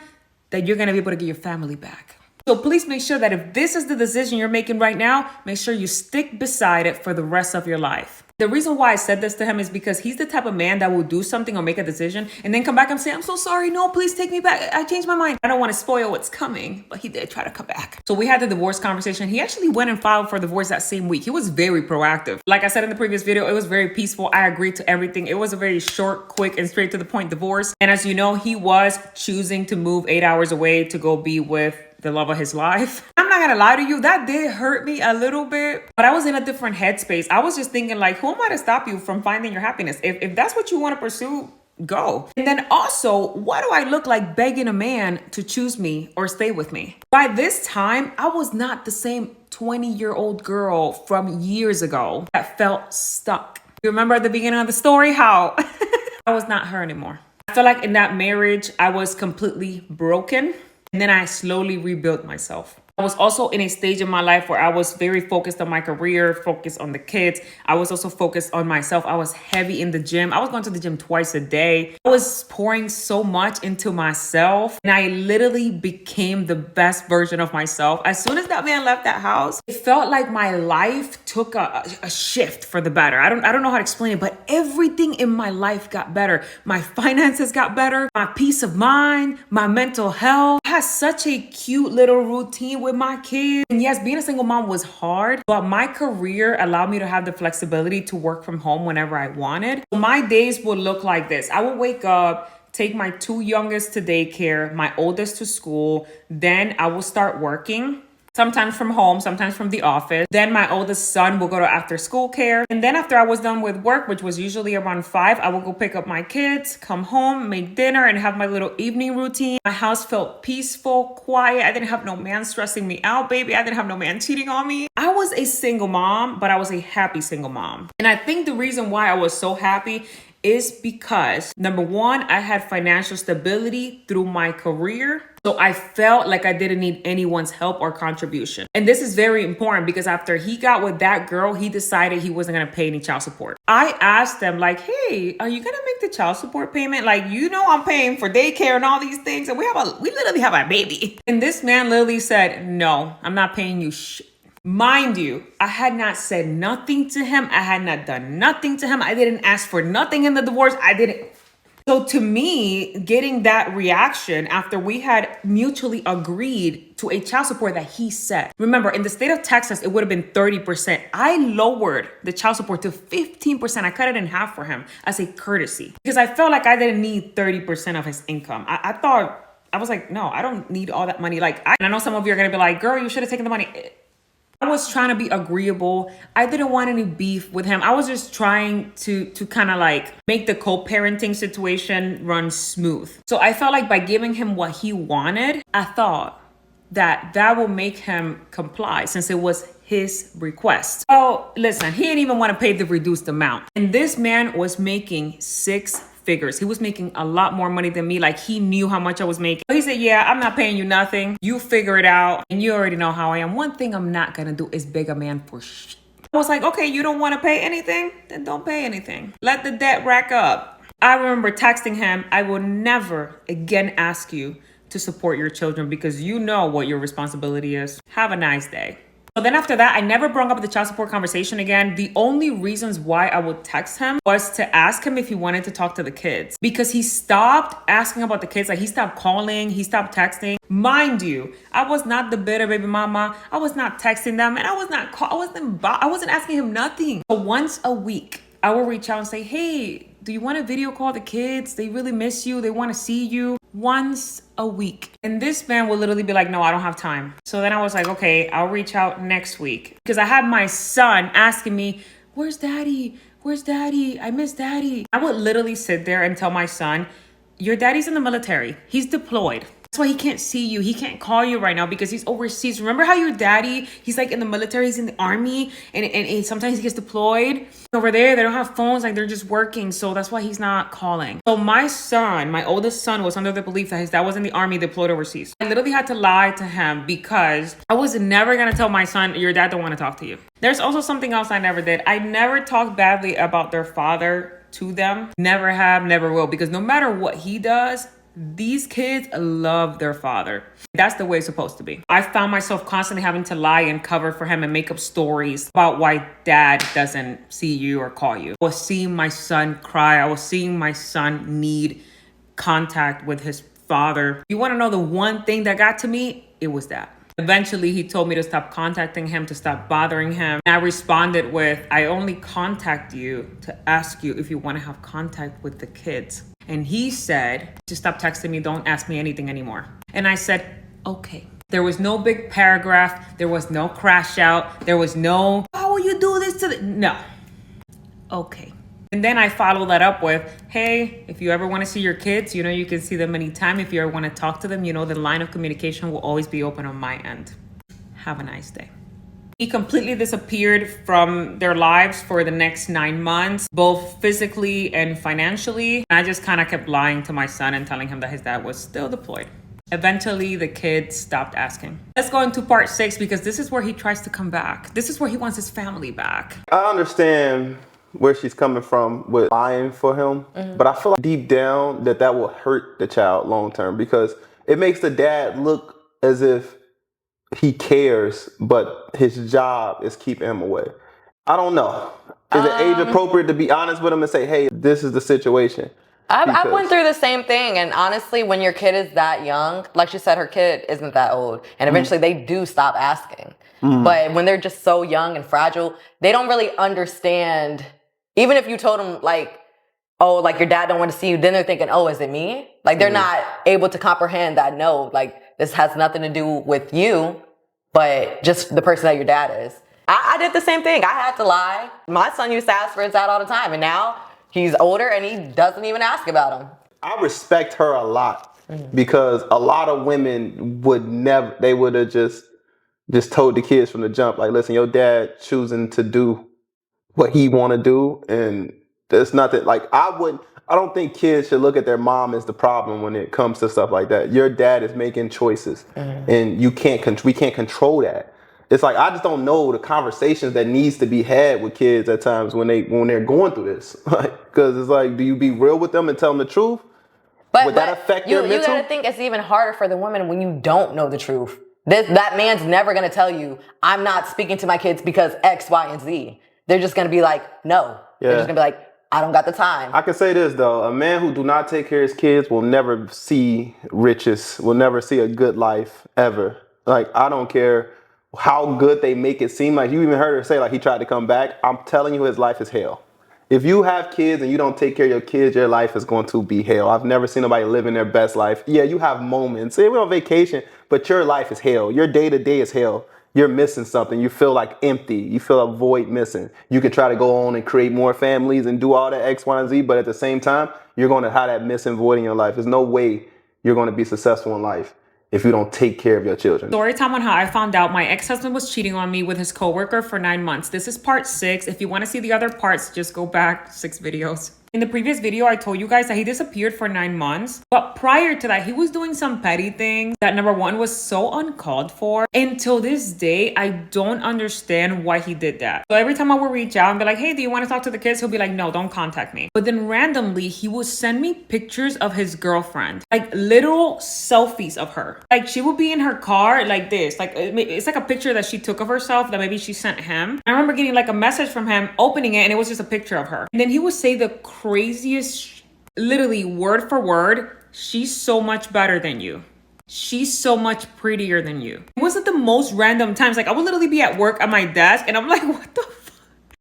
that you're going to be able to get your family back. So please make sure that if this is the decision you're making right now, make sure you stick beside it for the rest of your life. The reason why I said this to him is because he's the type of man that will do something or make a decision and then come back and say, I'm so sorry. No, please take me back. I changed my mind. I don't want to spoil what's coming, but he did try to come back. So we had the divorce conversation. He actually went and filed for divorce that same week. He was very proactive. Like I said in the previous video, it was very peaceful. I agreed to everything. It was a very short, quick, and straight to the point divorce. And as you know, he was choosing to move 8 hours away to go be with the love of his life. I'm not gonna lie to you, that did hurt me a little bit, but I was in a different headspace. I was just thinking like, who am I to stop you from finding your happiness? If that's what you want to pursue, go. And then also, why do I look like begging a man to choose me or stay with me? By this time, I was not the same 20-year-old girl from years ago that felt stuck. You remember at the beginning of the story how I was not her anymore. I felt like in that marriage, I was completely broken. And then I slowly rebuilt myself. I was also in a stage in my life where I was very focused on my career, focused on the kids. I was also focused on myself. I was heavy in the gym. I was going to the gym twice a day. I was pouring so much into myself and I literally became the best version of myself. As soon as that man left that house, it felt like my life took a shift for the better. I don't know how to explain it, but everything in my life got better. My finances got better, my peace of mind, my mental health. I had such a cute little routine with my kids. And yes, being a single mom was hard, but my career allowed me to have the flexibility to work from home whenever I wanted. My days would look like this. I would wake up, take my 2 youngest to daycare, my oldest to school. Then I will start working. Sometimes from home, sometimes from the office. Then my oldest son will go to after school care. And then after I was done with work, which was usually around 5, I would go pick up my kids, come home, make dinner, and have my little evening routine. My house felt peaceful, quiet. I didn't have no man stressing me out, baby. I didn't have no man cheating on me. I was a single mom, but I was a happy single mom. And I think the reason why I was so happy is because number 1, I had financial stability through my career. So I felt like I didn't need anyone's help or contribution. And this is very important because after he got with that girl, he decided he wasn't going to pay any child support. I asked them like, hey, are you going to make the child support payment? Like, you know, I'm paying for daycare and all these things. And we literally have a baby. And this man literally said, no, I'm not paying you shit. Mind you, I had not said nothing to him. I had not done nothing to him. I didn't ask for nothing in the divorce. So to me, getting that reaction after we had mutually agreed to a child support that he set. Remember, in the state of Texas, it would have been 30%. I lowered the child support to 15%. I cut it in half for him as a courtesy because I felt like I didn't need 30% of his income. I was like, no, I don't need all that money. And I know some of you are going to be like, girl, you should have taken the money. I was trying to be agreeable. I didn't want any beef with him. I was just trying to kind of like make the co-parenting situation run smooth. So I felt like by giving him what he wanted, I thought that will make him comply since it was his request. Oh, listen, he didn't even want to pay the reduced amount. And this man was making 6 figures. He was making a lot more money than me. Like, he knew how much I was making. He said, yeah, I'm not paying you nothing. You figure it out. And you already know how I am. One thing I'm not going to do is beg a man for shit. I was like, okay, you don't want to pay anything? Then don't pay anything. Let the debt rack up. I remember texting him, I will never again ask you to support your children because you know what your responsibility is. Have a nice day. So then after that, I never brought up the child support conversation again. The only reasons why I would text him was to ask him if he wanted to talk to the kids because he stopped asking about the kids. Like, he stopped calling, he stopped texting. Mind you, I was not the bitter baby mama. I was not texting them and I wasn't asking him nothing. So once a week, I will reach out and say, hey, do you want to video call the kids? They really miss you. They want to see you. Once a week. And this man will literally be like, no, I don't have time. So then I was like, okay, I'll reach out next week. Because I had my son asking me, where's daddy? Where's daddy? I miss daddy. I would literally sit there and tell my son, your daddy's in the military. He's deployed. That's why he can't see you. He can't call you right now because he's overseas. Remember how your daddy, he's like in the military, he's in the army, and sometimes he gets deployed. Over there, they don't have phones, like they're just working. So that's why he's not calling. So my son, my oldest son, was under the belief that his dad was in the army deployed overseas. I literally had to lie to him because I was never going to tell my son, your dad don't want to talk to you. There's also something else I never did. I never talked badly about their father to them. Never have, never will. Because no matter what he does, these kids love their father. That's the way it's supposed to be. I found myself constantly having to lie and cover for him and make up stories about why dad doesn't see you or call you. I was seeing my son cry. I was seeing my son need contact with his father. You want to know the one thing that got to me? It was that. Eventually, he told me to stop contacting him, to stop bothering him. And I responded with, I only contact you to ask you if you want to have contact with the kids. And he said, just stop texting me. Don't ask me anything anymore. And I said, okay. There was no big paragraph. There was no crash out. There was no, how will you do this to the, no. Okay. And then I follow that up with, hey, if you ever want to see your kids, you know, you can see them anytime. If you ever want to talk to them, you know, the line of communication will always be open on my end. Have a nice day. He completely disappeared from their lives for the next 9 months, both physically and financially. And I just kind of kept lying to my son and telling him that his dad was still deployed. Eventually, the kids stopped asking. Let's go into part 6 because this is where he tries to come back. This is where he wants his family back. I understand where she's coming from with lying for him, but I feel like deep down that will hurt the child long term because it makes the dad look as if he cares, but his job is keeping him away. I don't know. Is it age appropriate to be honest with him and say, hey, this is the situation? I went through the same thing. And honestly, when your kid is that young, like she said, her kid isn't that old. And eventually they do stop asking. But when they're just so young and fragile, they don't really understand. Even if you told them like, oh, like your dad don't want to see you, then they're thinking, oh, is it me? Like they're not able to comprehend that, no, like this has nothing to do with you, but just the person that your dad is. I did the same thing. I had to lie. My son used to ask for his dad all the time. And now he's older and he doesn't even ask about him. I respect her a lot because a lot of women would never, they would have just told the kids from the jump, like, listen, your dad choosing to do what he want to do. And there's nothing like, I don't think kids should look at their mom as the problem when it comes to stuff like that. Your dad is making choices, and we can't control that. It's like I just don't know the conversations that needs to be had with kids at times when they're going through this. Like, because it's like, do you be real with them and tell them the truth? Would that affect their mental? You gotta think it's even harder for the women when you don't know the truth. That man's never gonna tell you, I'm not speaking to my kids because X, Y, and Z. They're just gonna be like, no. They're just gonna be like, I don't got the time. I can say this though, a man who do not take care of his kids will never see riches, will never see a good life ever. Like, I don't care how good they make it seem. Like, you even heard her say like he tried to come back. I'm telling you, his life is hell. If you have kids and you don't take care of your kids, your life is going to be hell. I've never seen nobody living their best life. Yeah, you have moments. We're on vacation, but your life is hell. Your day to day is hell. You're missing something. You feel like empty. You feel a void missing. You can try to go on and create more families and do all that X, Y, and Z, but at the same time, you're going to have that missing void in your life. There's no way you're going to be successful in life if you don't take care of your children. Story time on how I found out my ex-husband was cheating on me with his coworker for 9 months. This is part 6. If you want to see the other parts, just go back 6 videos. In the previous video, I told you guys that he disappeared for 9 months. But prior to that, he was doing some petty things that, number one, was so uncalled for. Until this day, I don't understand why he did that. So every time I would reach out and be like, hey, do you want to talk to the kids? He'll be like, no, don't contact me. But then randomly, he would send me pictures of his girlfriend, like literal selfies of her. Like, she would be in her car like this. Like, it's like a picture that she took of herself that maybe she sent him. I remember getting like a message from him, opening it, and it was just a picture of her. And then he would say the craziest, literally word for word, she's so much better than you. She's so much prettier than you. It was at the most random times. Like, I would literally be at work at my desk and I'm like, what the fuck?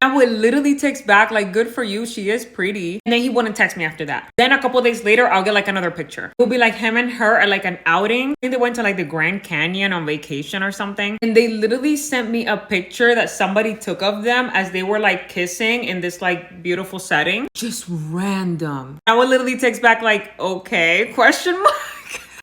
I would literally text back like, good for you, she is pretty. And then he wouldn't text me after that. Then a couple of days later, I'll get like another picture. It will be like him and her at like an outing. I think they went to like the Grand Canyon on vacation or something. And they literally sent me a picture that somebody took of them as they were like kissing in this like beautiful setting. Just random. I would literally text back like, okay, question mark.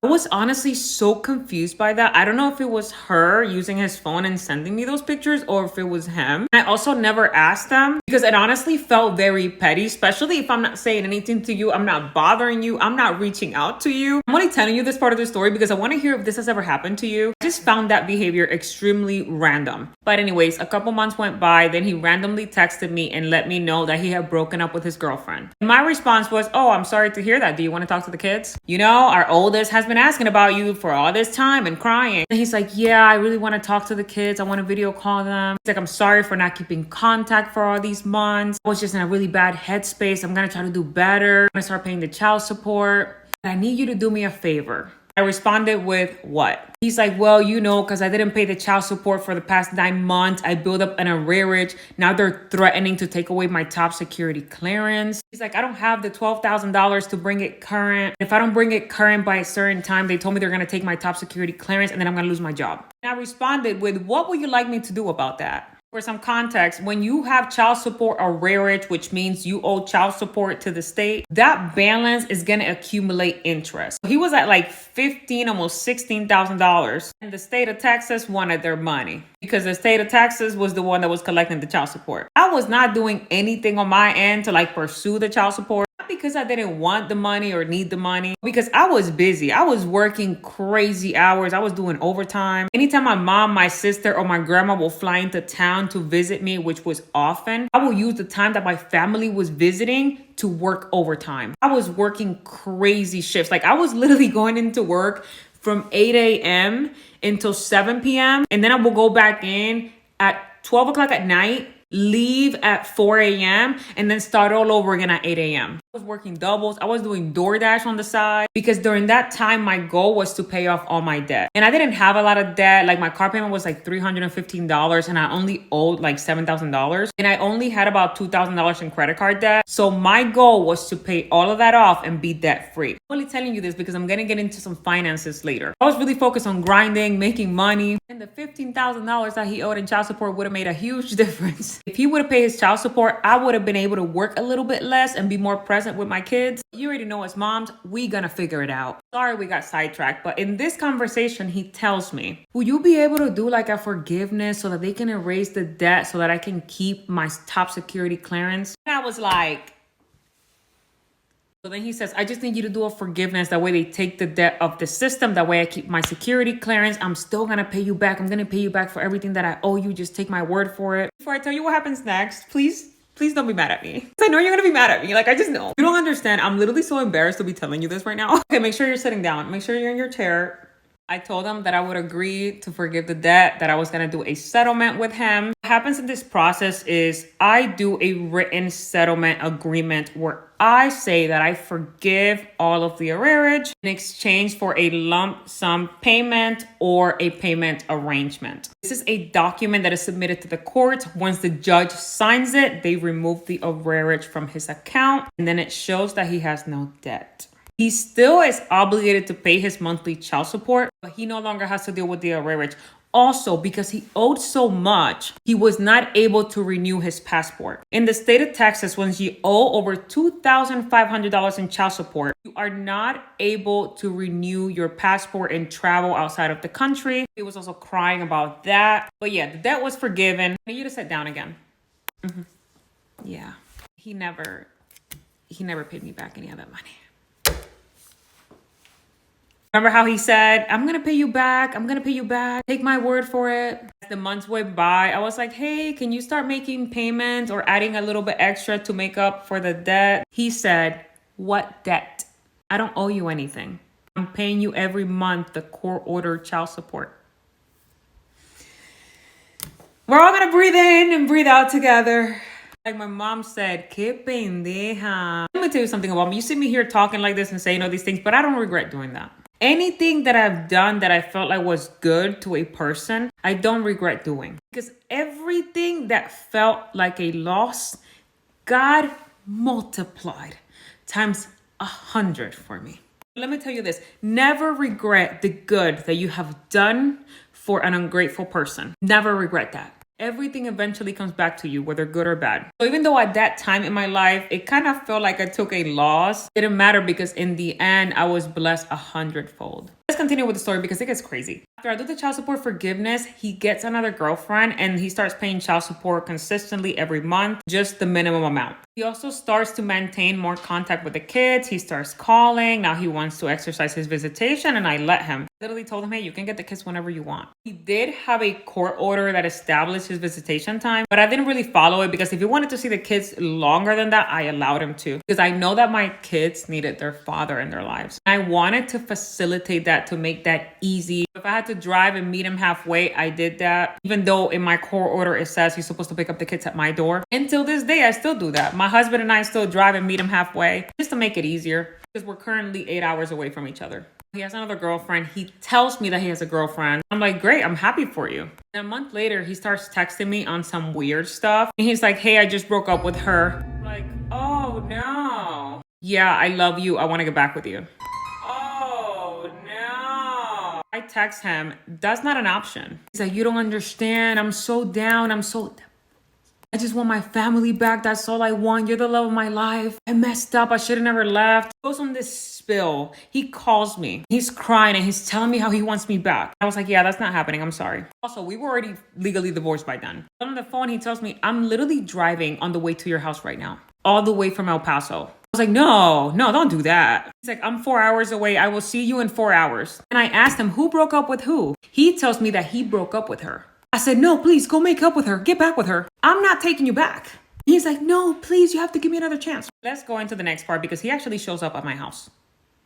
I was honestly so confused by that. I don't know if it was her using his phone and sending me those pictures or if it was him. I also never asked them because it honestly felt very petty, especially if I'm not saying anything to you, I'm not bothering you, I'm not reaching out to you. I'm only telling you this part of the story because I want to hear if this has ever happened to you. I just found that behavior extremely random. But anyways, a couple months went by, then he randomly texted me and let me know that he had broken up with his girlfriend. And my response was, oh, I'm sorry to hear that. Do you want to talk to the kids? You know, our oldest has been asking about you for all this time and crying. And he's like, yeah, I really want to talk to the kids. I want to video call them. He's like, I'm sorry for not keeping contact for all these months. I was just in a really bad headspace. I'm going to try to do better. I'm going to start paying the child support. I need you to do me a favor. I responded with what? He's like, well, you know, because I didn't pay the child support for the past 9 months. I built up an arrearage. Now they're threatening to take away my top security clearance. He's like, I don't have the $12,000 to bring it current. If I don't bring it current by a certain time, they told me they're going to take my top security clearance and then I'm going to lose my job. And I responded with, what would you like me to do about that? For some context, when you have child support arrearage, which means you owe child support to the state, that balance is going to accumulate interest. He was at like $15,000, almost $16,000. And the state of Texas wanted their money because the state of Texas was the one that was collecting the child support. I was not doing anything on my end to like pursue the child support. Not because I didn't want the money or need the money, because I was busy. I was working crazy hours. I was doing overtime. Anytime my mom, my sister, or my grandma will fly into town to visit me, which was often, I will use the time that my family was visiting to work overtime. I was working crazy shifts. Like, I was literally going into work from 8 a.m. until 7 p.m. And then I will go back in at 12 o'clock at night, leave at 4 a.m. and then start all over again at 8 a.m. I was working doubles. I was doing DoorDash on the side because during that time, my goal was to pay off all my debt. And I didn't have a lot of debt. Like, my car payment was like $315 and I only owed like $7,000. And I only had about $2,000 in credit card debt. So my goal was to pay all of that off and be debt free. I'm only telling you this because I'm going to get into some finances later. I was really focused on grinding, making money. And the $15,000 that he owed in child support would have made a huge difference. If he would have paid his child support, I would have been able to work a little bit less and be more present with my kids. You already know, as moms, we gonna figure it out. Sorry we got sidetracked, but in this conversation, he tells me, will you be able to do like a forgiveness so that they can erase the debt so that I can keep my top security clearance? And I was like, So then he says, I just need you to do a forgiveness. That way they take the debt of the system. That way I keep my security clearance. I'm still going to pay you back. I'm going to pay you back for everything that I owe you. Just take my word for it. Before I tell you what happens next, please don't be mad at me. Because I know you're going to be mad at me. Like, I just know. You don't understand. I'm literally so embarrassed to be telling you this right now. Okay, make sure you're sitting down. Make sure you're in your chair. I told him that I would agree to forgive the debt, that I was going to do a settlement with him. What happens in this process is I do a written settlement agreement where I say that I forgive all of the arrearage in exchange for a lump sum payment or a payment arrangement. This is a document that is submitted to the court. Once the judge signs it, they remove the arrearage from his account, and then it shows that he has no debt. He still is obligated to pay his monthly child support, but he no longer has to deal with the arrearage. Also, because he owed so much, he was not able to renew his passport. In the state of Texas, once you owe over $2,500 in child support, you are not able to renew your passport and travel outside of the country. He was also crying about that. But yeah, the debt was forgiven. I need you to sit down again. Yeah, he never paid me back any of that money. Remember how he said, I'm going to pay you back. I'm going to pay you back. Take my word for it. As the months went by, I was like, hey, can you start making payments or adding a little bit extra to make up for the debt? He said, what debt? I don't owe you anything. I'm paying you every month the court ordered child support. We're all going to breathe in and breathe out together. Like my mom said, que pendeja. Let me tell you something about me. You see me here talking like this and saying all these things, but I don't regret doing that. Anything that I've done that I felt like was good to a person, I don't regret doing. Because everything that felt like a loss, God multiplied times 100 for me. Let me tell you this, never regret the good that you have done for an ungrateful person. Never regret that. Everything eventually comes back to you, whether good or bad. So even though at that time in my life, it kind of felt like I took a loss, it didn't matter because in the end, I was blessed 100-fold. Let's continue with the story because it gets crazy. After I do the child support forgiveness, he gets another girlfriend and he starts paying child support consistently every month, just the minimum amount. He also starts to maintain more contact with the kids. He starts calling. Now he wants to exercise his visitation and I let him. I literally told him, hey, you can get the kids whenever you want. He did have a court order that established his visitation time, but I didn't really follow it because if he wanted to see the kids longer than that, I allowed him to because I know that my kids needed their father in their lives. I wanted to facilitate that to make that easy. If I had to drive and meet him halfway, I did that. Even though in my court order, it says he's supposed to pick up the kids at my door. Until this day, I still do that. My husband and I still drive and meet him halfway just to make it easier because we're currently 8 hours away from each other. He has another girlfriend. He tells me that he has a girlfriend. I'm like, great, I'm happy for you. And a month later, he starts texting me on some weird stuff. And he's like, hey, I just broke up with her. I'm like, oh no. Yeah, I love you. I want to get back with you. Oh no. I text him, that's not an option. He's like, you don't understand. I'm so down. I just want my family back. That's all I want. You're the love of my life. I messed up. I should have never left. He goes on this spill. He calls me. He's crying and he's telling me how he wants me back. I was like, yeah, that's not happening. I'm sorry. Also, we were already legally divorced by then. On the phone, he tells me, I'm literally driving on the way to your house right now. All the way from El Paso. I was like, no, don't do that. He's like, I'm 4 hours away. I will see you in 4 hours. And I asked him, who broke up with who? He tells me that he broke up with her. I said, no, please go make up with her. Get back with her. I'm not taking you back. He's like, no, please, you have to give me another chance. Let's go into the next part because he actually shows up at my house.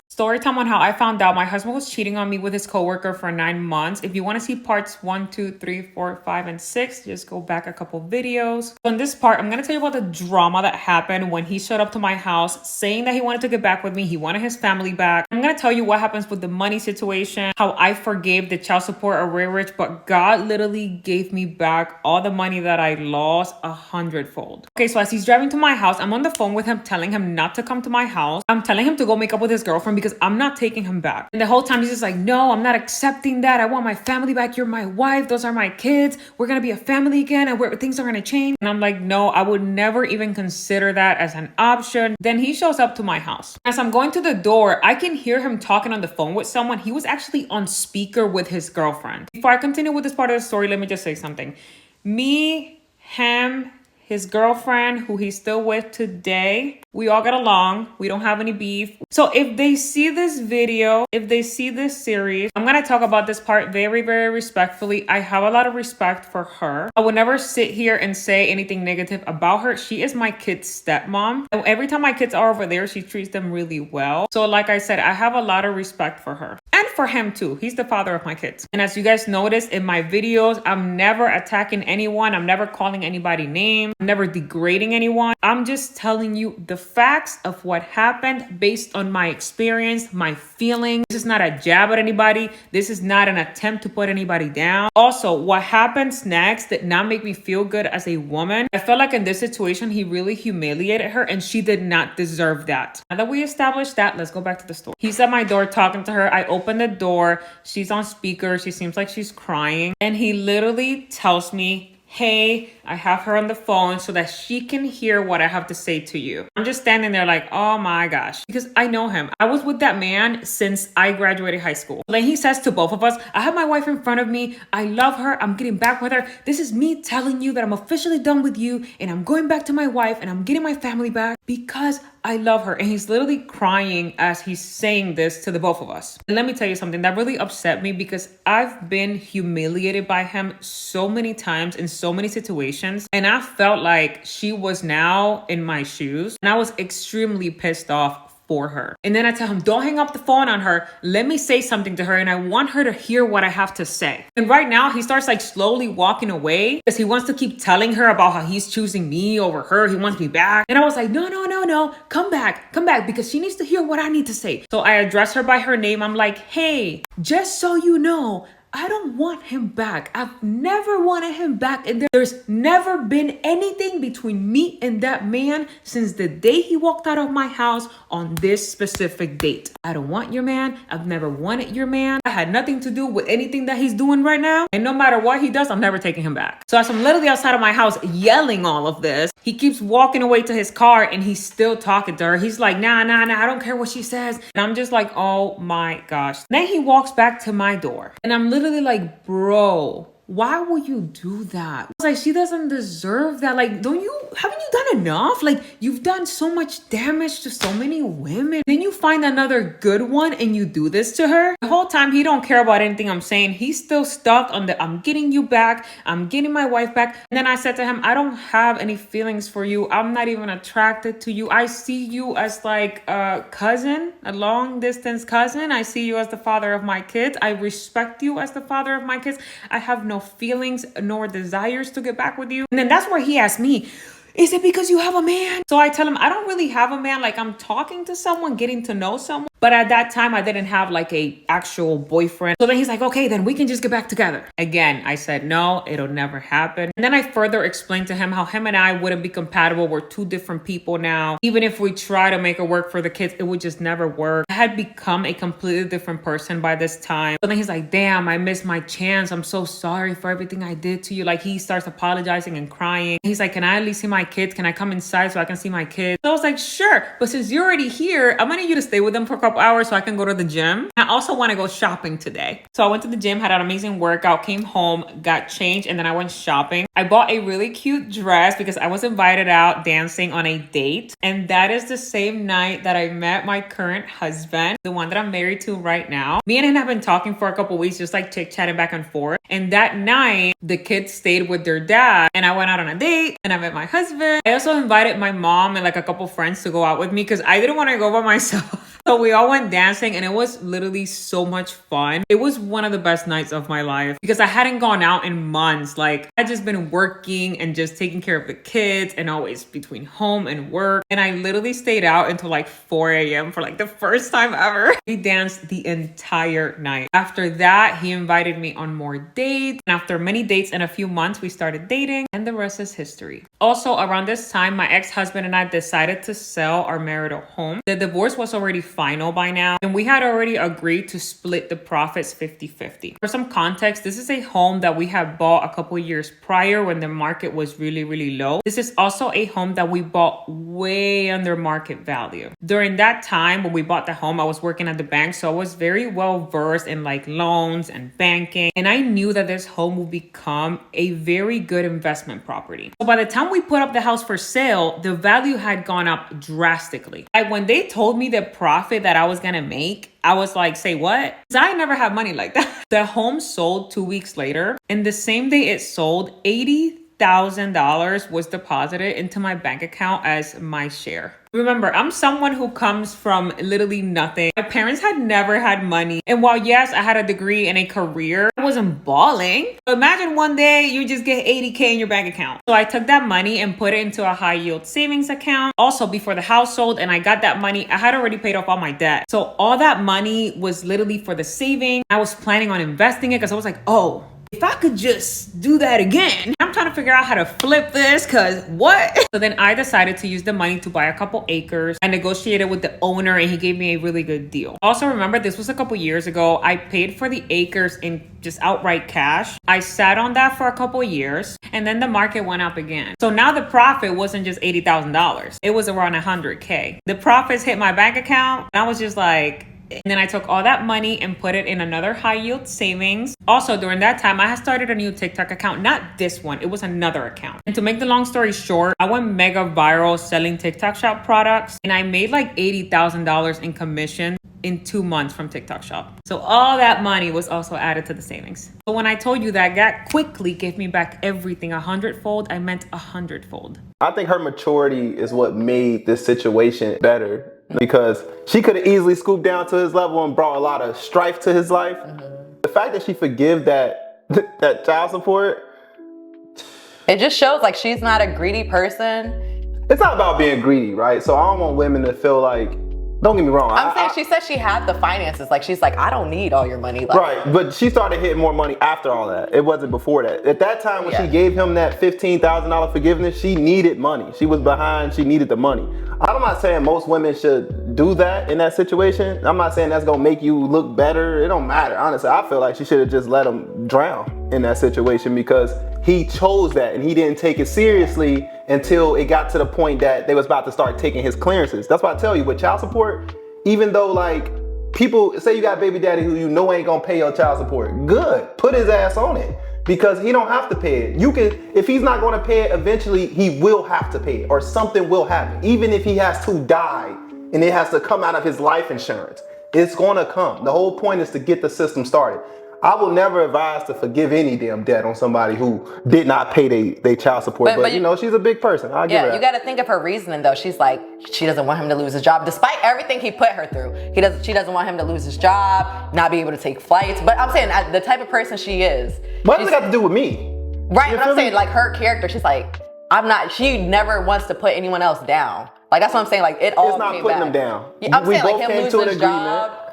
Story time on how I found out my husband was cheating on me with his coworker for 9 months. If you want to see parts 1, 2, 3, 4, 5, and 6, just go back a couple videos. So in this part, I'm going to tell you about the drama that happened when he showed up to my house saying that he wanted to get back with me. He wanted his family back. I'm going to tell you what happens with the money situation, how I forgave the child support arrearage, but God literally gave me back all the money that I lost 100-fold. Okay, so as he's driving to my house, I'm on the phone with him telling him not to come to my house. I'm telling him to go make up with his girlfriend because I'm not taking him back. And the whole time he's just like, no, I'm not accepting that. I want my family back. You're my wife. Those are my kids. We're going to be a family again and things are going to change. And I'm like, no, I would never even consider that as an option. Then he shows up to my house. As I'm going to the door, I can hear him talking on the phone with someone. He was actually on speaker with his girlfriend. Before I continue with this part of the story, let me just say something. Me, him, his girlfriend, who he's still with today, we all get along. We don't have any beef. So if they see this video, if they see this series, I'm going to talk about this part very, very respectfully. I have a lot of respect for her. I would never sit here and say anything negative about her. She is my kid's stepmom. And every time my kids are over there, she treats them really well. So like I said, I have a lot of respect for her. And for him too. He's the father of my kids. And as you guys notice in my videos, I'm never attacking anyone. I'm never calling anybody names. I'm never degrading anyone. I'm just telling you the facts of what happened based on my experience, my feelings. This is not a jab at anybody. This is not an attempt to put anybody down. Also, what happens next did not make me feel good as a woman. I felt like in this situation, he really humiliated her and she did not deserve that. Now that we established that, let's go back to the story. He's at my door talking to her. I open the door. She's on speaker. She seems like she's crying. And he literally tells me, hey, I have her on the phone so that she can hear what I have to say to you. I'm just standing there like, oh my gosh, because I know him. I was with that man since I graduated high school. Then he says to both of us, I have my wife in front of me. I love her. I'm getting back with her. This is me telling you that I'm officially done with you and I'm going back to my wife and I'm getting my family back because I love her. And he's literally crying as he's saying this to the both of us. And let me tell you something that really upset me because I've been humiliated by him so many times in so many situations. And I felt like she was now in my shoes. And I was extremely pissed off for her. And then I tell him, don't hang up the phone on her. Let me say something to her. And I want her to hear what I have to say. And right now he starts like slowly walking away because he wants to keep telling her about how he's choosing me over her. He wants me back. And I was like, no, come back because she needs to hear what I need to say. So I address her by her name. I'm like, hey, just so you know, I don't want him back. I've never wanted him back. And there's never been anything between me and that man since the day he walked out of my house on this specific date. I don't want your man. I've never wanted your man. I had nothing to do with anything that he's doing right now. And no matter what he does, I'm never taking him back. So as I'm literally outside of my house yelling all of this, he keeps walking away to his car and he's still talking to her. He's like, nah, I don't care what she says. And I'm just like, oh my gosh. Then he walks back to my door and I'm literally like, bro, why would you do that? I was like, she doesn't deserve that. Like, haven't you done enough? Like, you've done so much damage to so many women. Then you find another good one and you do this to her. The whole time he don't care about anything I'm saying. He's still stuck on the, I'm getting you back. I'm getting my wife back. And then I said to him, I don't have any feelings for you. I'm not even attracted to you. I see you as like a cousin, a long distance cousin. I see you as the father of my kids. I respect you as the father of my kids. I have no feelings nor desires to get back with you. And then that's where he asked me, is it because you have a man? So I tell him, I don't really have a man. Like, I'm talking to someone, getting to know someone. But at that time, I didn't have like a actual boyfriend. So then he's like, okay, then we can just get back together. Again, I said, no, it'll never happen. And then I further explained to him how him and I wouldn't be compatible. We're two different people now. Even if we try to make it work for the kids, it would just never work. I had become a completely different person by this time. So then he's like, damn, I missed my chance. I'm so sorry for everything I did to you. Like, he starts apologizing and crying. He's like, can I at least see my kids? Can I come inside so I can see my kids? So I was like, sure. But since you're already here, I'm gonna need you to stay with them for a couple hours so I can go to the gym. I also want to go shopping today. So I went to the gym, had an amazing workout, came home, got changed, and then I went shopping. I bought a really cute dress because I was invited out dancing on a date. And that is the same night that I met my current husband, the one that I'm married to right now. Me and him have been talking for a couple weeks, just like chit-chatting back and forth. And that night, the kids stayed with their dad and I went out on a date and I met my husband. I also invited my mom and like a couple friends to go out with me because I didn't want to go by myself. So we all went dancing and it was literally so much fun. It was one of the best nights of my life because I hadn't gone out in months. Like, I'd just been working and just taking care of the kids and always between home and work. And I literally stayed out until like 4 a.m. for like the first time ever. We danced the entire night. After that, he invited me on more dates. And after many dates and a few months, we started dating and the rest is history. Also, around this time, my ex-husband and I decided to sell our marital home. The divorce was already final by now, and we had already agreed to split the profits 50-50. For some context, this is a home that we had bought a couple years prior when the market was really, really low. This is also a home that we bought way under market value. During that time when we bought the home, I was working at the bank, so I was very well versed in like loans and banking, and I knew that this home would become a very good investment property. So by the time we put up the house for sale, the value had gone up drastically. Like when they told me the profit that I was gonna make, I was like, say what? Because I never had money like that. The home sold 2 weeks later, and the same day it sold, $80,000 was deposited into my bank account as my share. Remember, I'm someone who comes from literally nothing. My parents had never had money. And while yes, I had a degree and a career, I wasn't balling. Imagine one day you just get $80K in your bank account. So I took that money and put it into a high yield savings account. Also, before the house sold and I got that money, I had already paid off all my debt. So all that money was literally for the saving. I was planning on investing it because I was like, oh, if I could just do that again. I'm trying to figure out how to flip this, cause what? So then I decided to use the money to buy a couple acres. I negotiated with the owner and he gave me a really good deal. Also remember, this was a couple years ago. I paid for the acres in just outright cash. I sat on that for a couple years and then the market went up again. So now the profit wasn't just $80,000. It was around 100K. The profits hit my bank account and I was just like, and then I took all that money and put it in another high yield savings. Also, during that time, I had started a new TikTok account. Not this one, it was another account. And to make the long story short, I went mega viral selling TikTok Shop products. And I made like $80,000 in commission in 2 months from TikTok Shop. So all that money was also added to the savings. So when I told you that quickly gave me back everything 100-fold, I meant 100-fold. I think her maturity is what made this situation better, because she could have easily scooped down to his level and brought a lot of strife to his life. The fact that she forgive that child support, it just shows like she's not a greedy person. it's not about being greedy, right? So I don't want women to feel like, don't get me wrong. I'm saying she said she had the finances. Like she's like, I don't need all your money. Like, right, but she started hitting more money after all that. It wasn't before that. At that time when she gave him that $15,000 forgiveness, she needed money. She was behind, she needed the money. I'm not saying most women should do that in that situation. I'm not saying that's gonna make you look better. It don't matter. Honestly, I feel like she should have just let him drown in that situation, because he chose that and he didn't take it seriously until it got to the point that they was about to start taking his clearances. That's why I tell you, with child support, even though like people say you got a baby daddy who you know ain't gonna pay your child support, good, put his ass on it, because he don't have to pay it. You can, if he's not gonna pay it, eventually he will have to pay it, or something will happen. Even if he has to die and it has to come out of his life insurance, it's gonna come. The whole point is to get the system started. I will never advise to forgive any damn debt on somebody who did not pay their child support. But you know, she's a big person. I'll give her that. You got to think of her reasoning though. She's like, she doesn't want him to lose his job, despite everything he put her through. She doesn't want him to lose his job, not be able to take flights. But I'm saying the type of person she is. What does it got to do with me? Right, but I'm saying like her character. She's like, she never wants to put anyone else down. Like that's what I'm saying. Like it all. It's not putting them down. Yeah, I'm saying like him losing his job.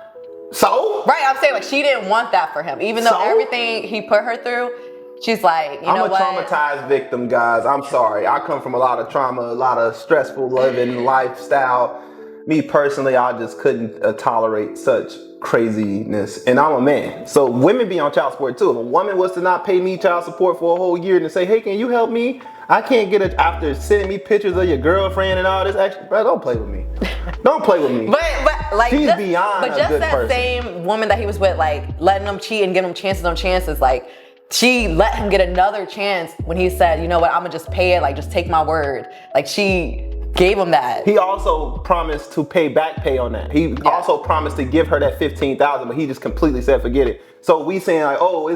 So? Right, I'm saying like she didn't want that for him. Even though everything he put her through, she's like, you know what? I'm a traumatized victim, guys. I'm sorry. I come from a lot of trauma, a lot of stressful living lifestyle. Me personally, I just couldn't tolerate such craziness. And I'm a man. So women be on child support too. If a woman was to not pay me child support for a whole year and to say, hey, can you help me? I can't get it after sending me pictures of your girlfriend and all this extra. Bro, don't play with me. Don't play with me. But like she's beyond but just a good that person. Same woman that he was with, like letting him cheat and giving him chances on chances, like she let him get another chance when he said, you know what, I'm gonna just pay it, like just take my word. Like she gave him that. He also promised to back pay on that. He also promised to give her that $15,000, but he just completely said forget it. So we saying like, oh,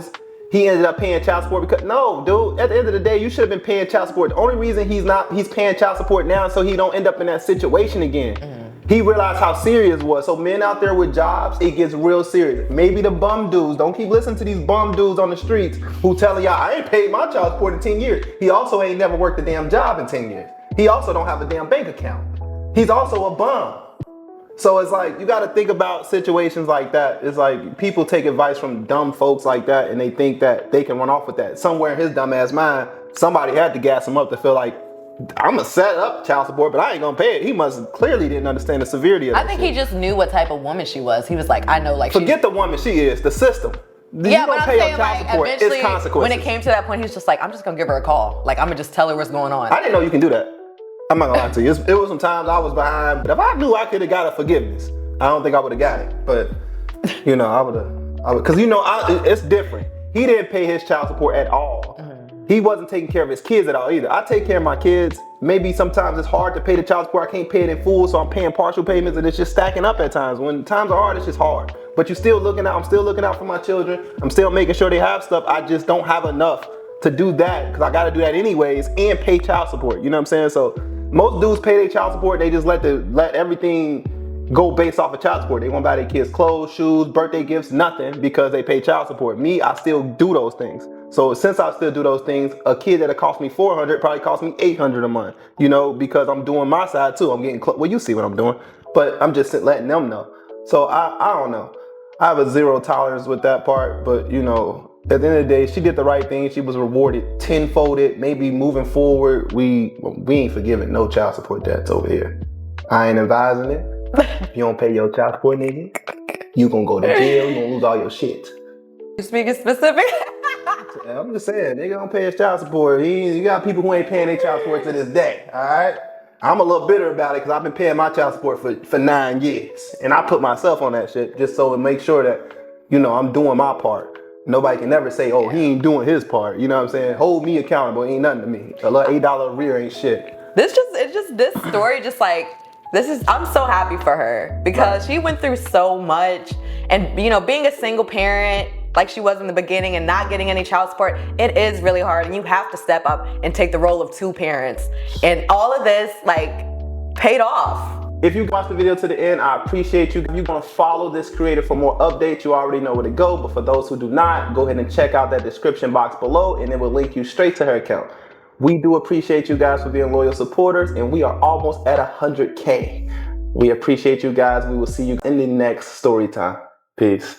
he ended up paying child support because no, dude, at the end of the day, you should have been paying child support. The only reason he's paying child support now so he don't end up in that situation again. He realized how serious it was. So men out there with jobs, it gets real serious. Maybe the bum dudes, don't keep listening to these bum dudes on the streets who telling y'all, I ain't paid my child support in 10 years. He also ain't never worked a damn job in 10 years. He also don't have a damn bank account. He's also a bum. So it's like, you got to think about situations like that. It's like people take advice from dumb folks like that and they think that they can run off with that. Somewhere in his dumb ass mind, somebody had to gas him up to feel like I'ma set up child support, but I ain't gonna pay it. He must clearly didn't understand the severity of that I think shit. he just knew what type of woman she was. He was like, I know, like, Forget the woman she is, the system. Yeah, but I'm pay saying, your child like, support, eventually, it's consequences. when it came to that point, he was just like, I'm just gonna give her a call. Like, I'm gonna just tell her what's going on. I didn't know you can do that. I'm not gonna lie to you. It was some times I was behind, but if I knew I could have got a forgiveness, I don't think I would have got it. But you know, I would, because you know, it's different. He didn't pay his child support at all. He wasn't taking care of his kids at all either. I take care of my kids. Maybe sometimes it's hard to pay the child support. I can't pay it in full, so I'm paying partial payments, and it's just stacking up at times. When times are hard, it's just hard. But you're still looking out. I'm still looking out for my children. I'm still making sure they have stuff. I just don't have enough to do that because I got to do that anyways and pay child support. You know what I'm saying? So most dudes pay their child support. They just let everything go based off of child support. They want to buy their kids clothes, shoes, birthday gifts, nothing because they pay child support. Me, I still do those things. So since I still do those things, a kid that'll cost me $400 probably cost me $800 a month, you know, because I'm doing my side too. I'm getting well, you see what I'm doing, but I'm just letting them know. So I don't know. I have a zero tolerance with that part, but you know, at the end of the day, she did the right thing. She was rewarded tenfolded. Maybe moving forward, we ain't forgiving no child support debts over here. I ain't advising it. If you don't pay your child support, nigga, you gonna go to jail. You gonna lose all your shit. You speaking specific? I'm just saying, nigga don't pay his child support. You got people who ain't paying their child support to this day, all right? I'm a little bitter about it because I've been paying my child support for 9 years. And I put myself on that shit just so it makes sure that, you know, I'm doing my part. Nobody can never say, oh, he ain't doing his part. You know what I'm saying? Hold me accountable ain't nothing to me. A little $8 rear ain't shit. This story just like, I'm so happy for her because she went through so much, and you know, being a single parent like she was in the beginning and not getting any child support, it is really hard, and you have to step up and take the role of 2 parents, and all of this like paid off. If you watched the video to the end, I appreciate you. If you're gonna follow this creator for more updates, you already know where to go, but for those who do not, go ahead and check out that description box below and it will link you straight to her account. We do appreciate you guys for being loyal supporters, and we are almost at 100K. We appreciate you guys. We will see you in the next story time. Peace.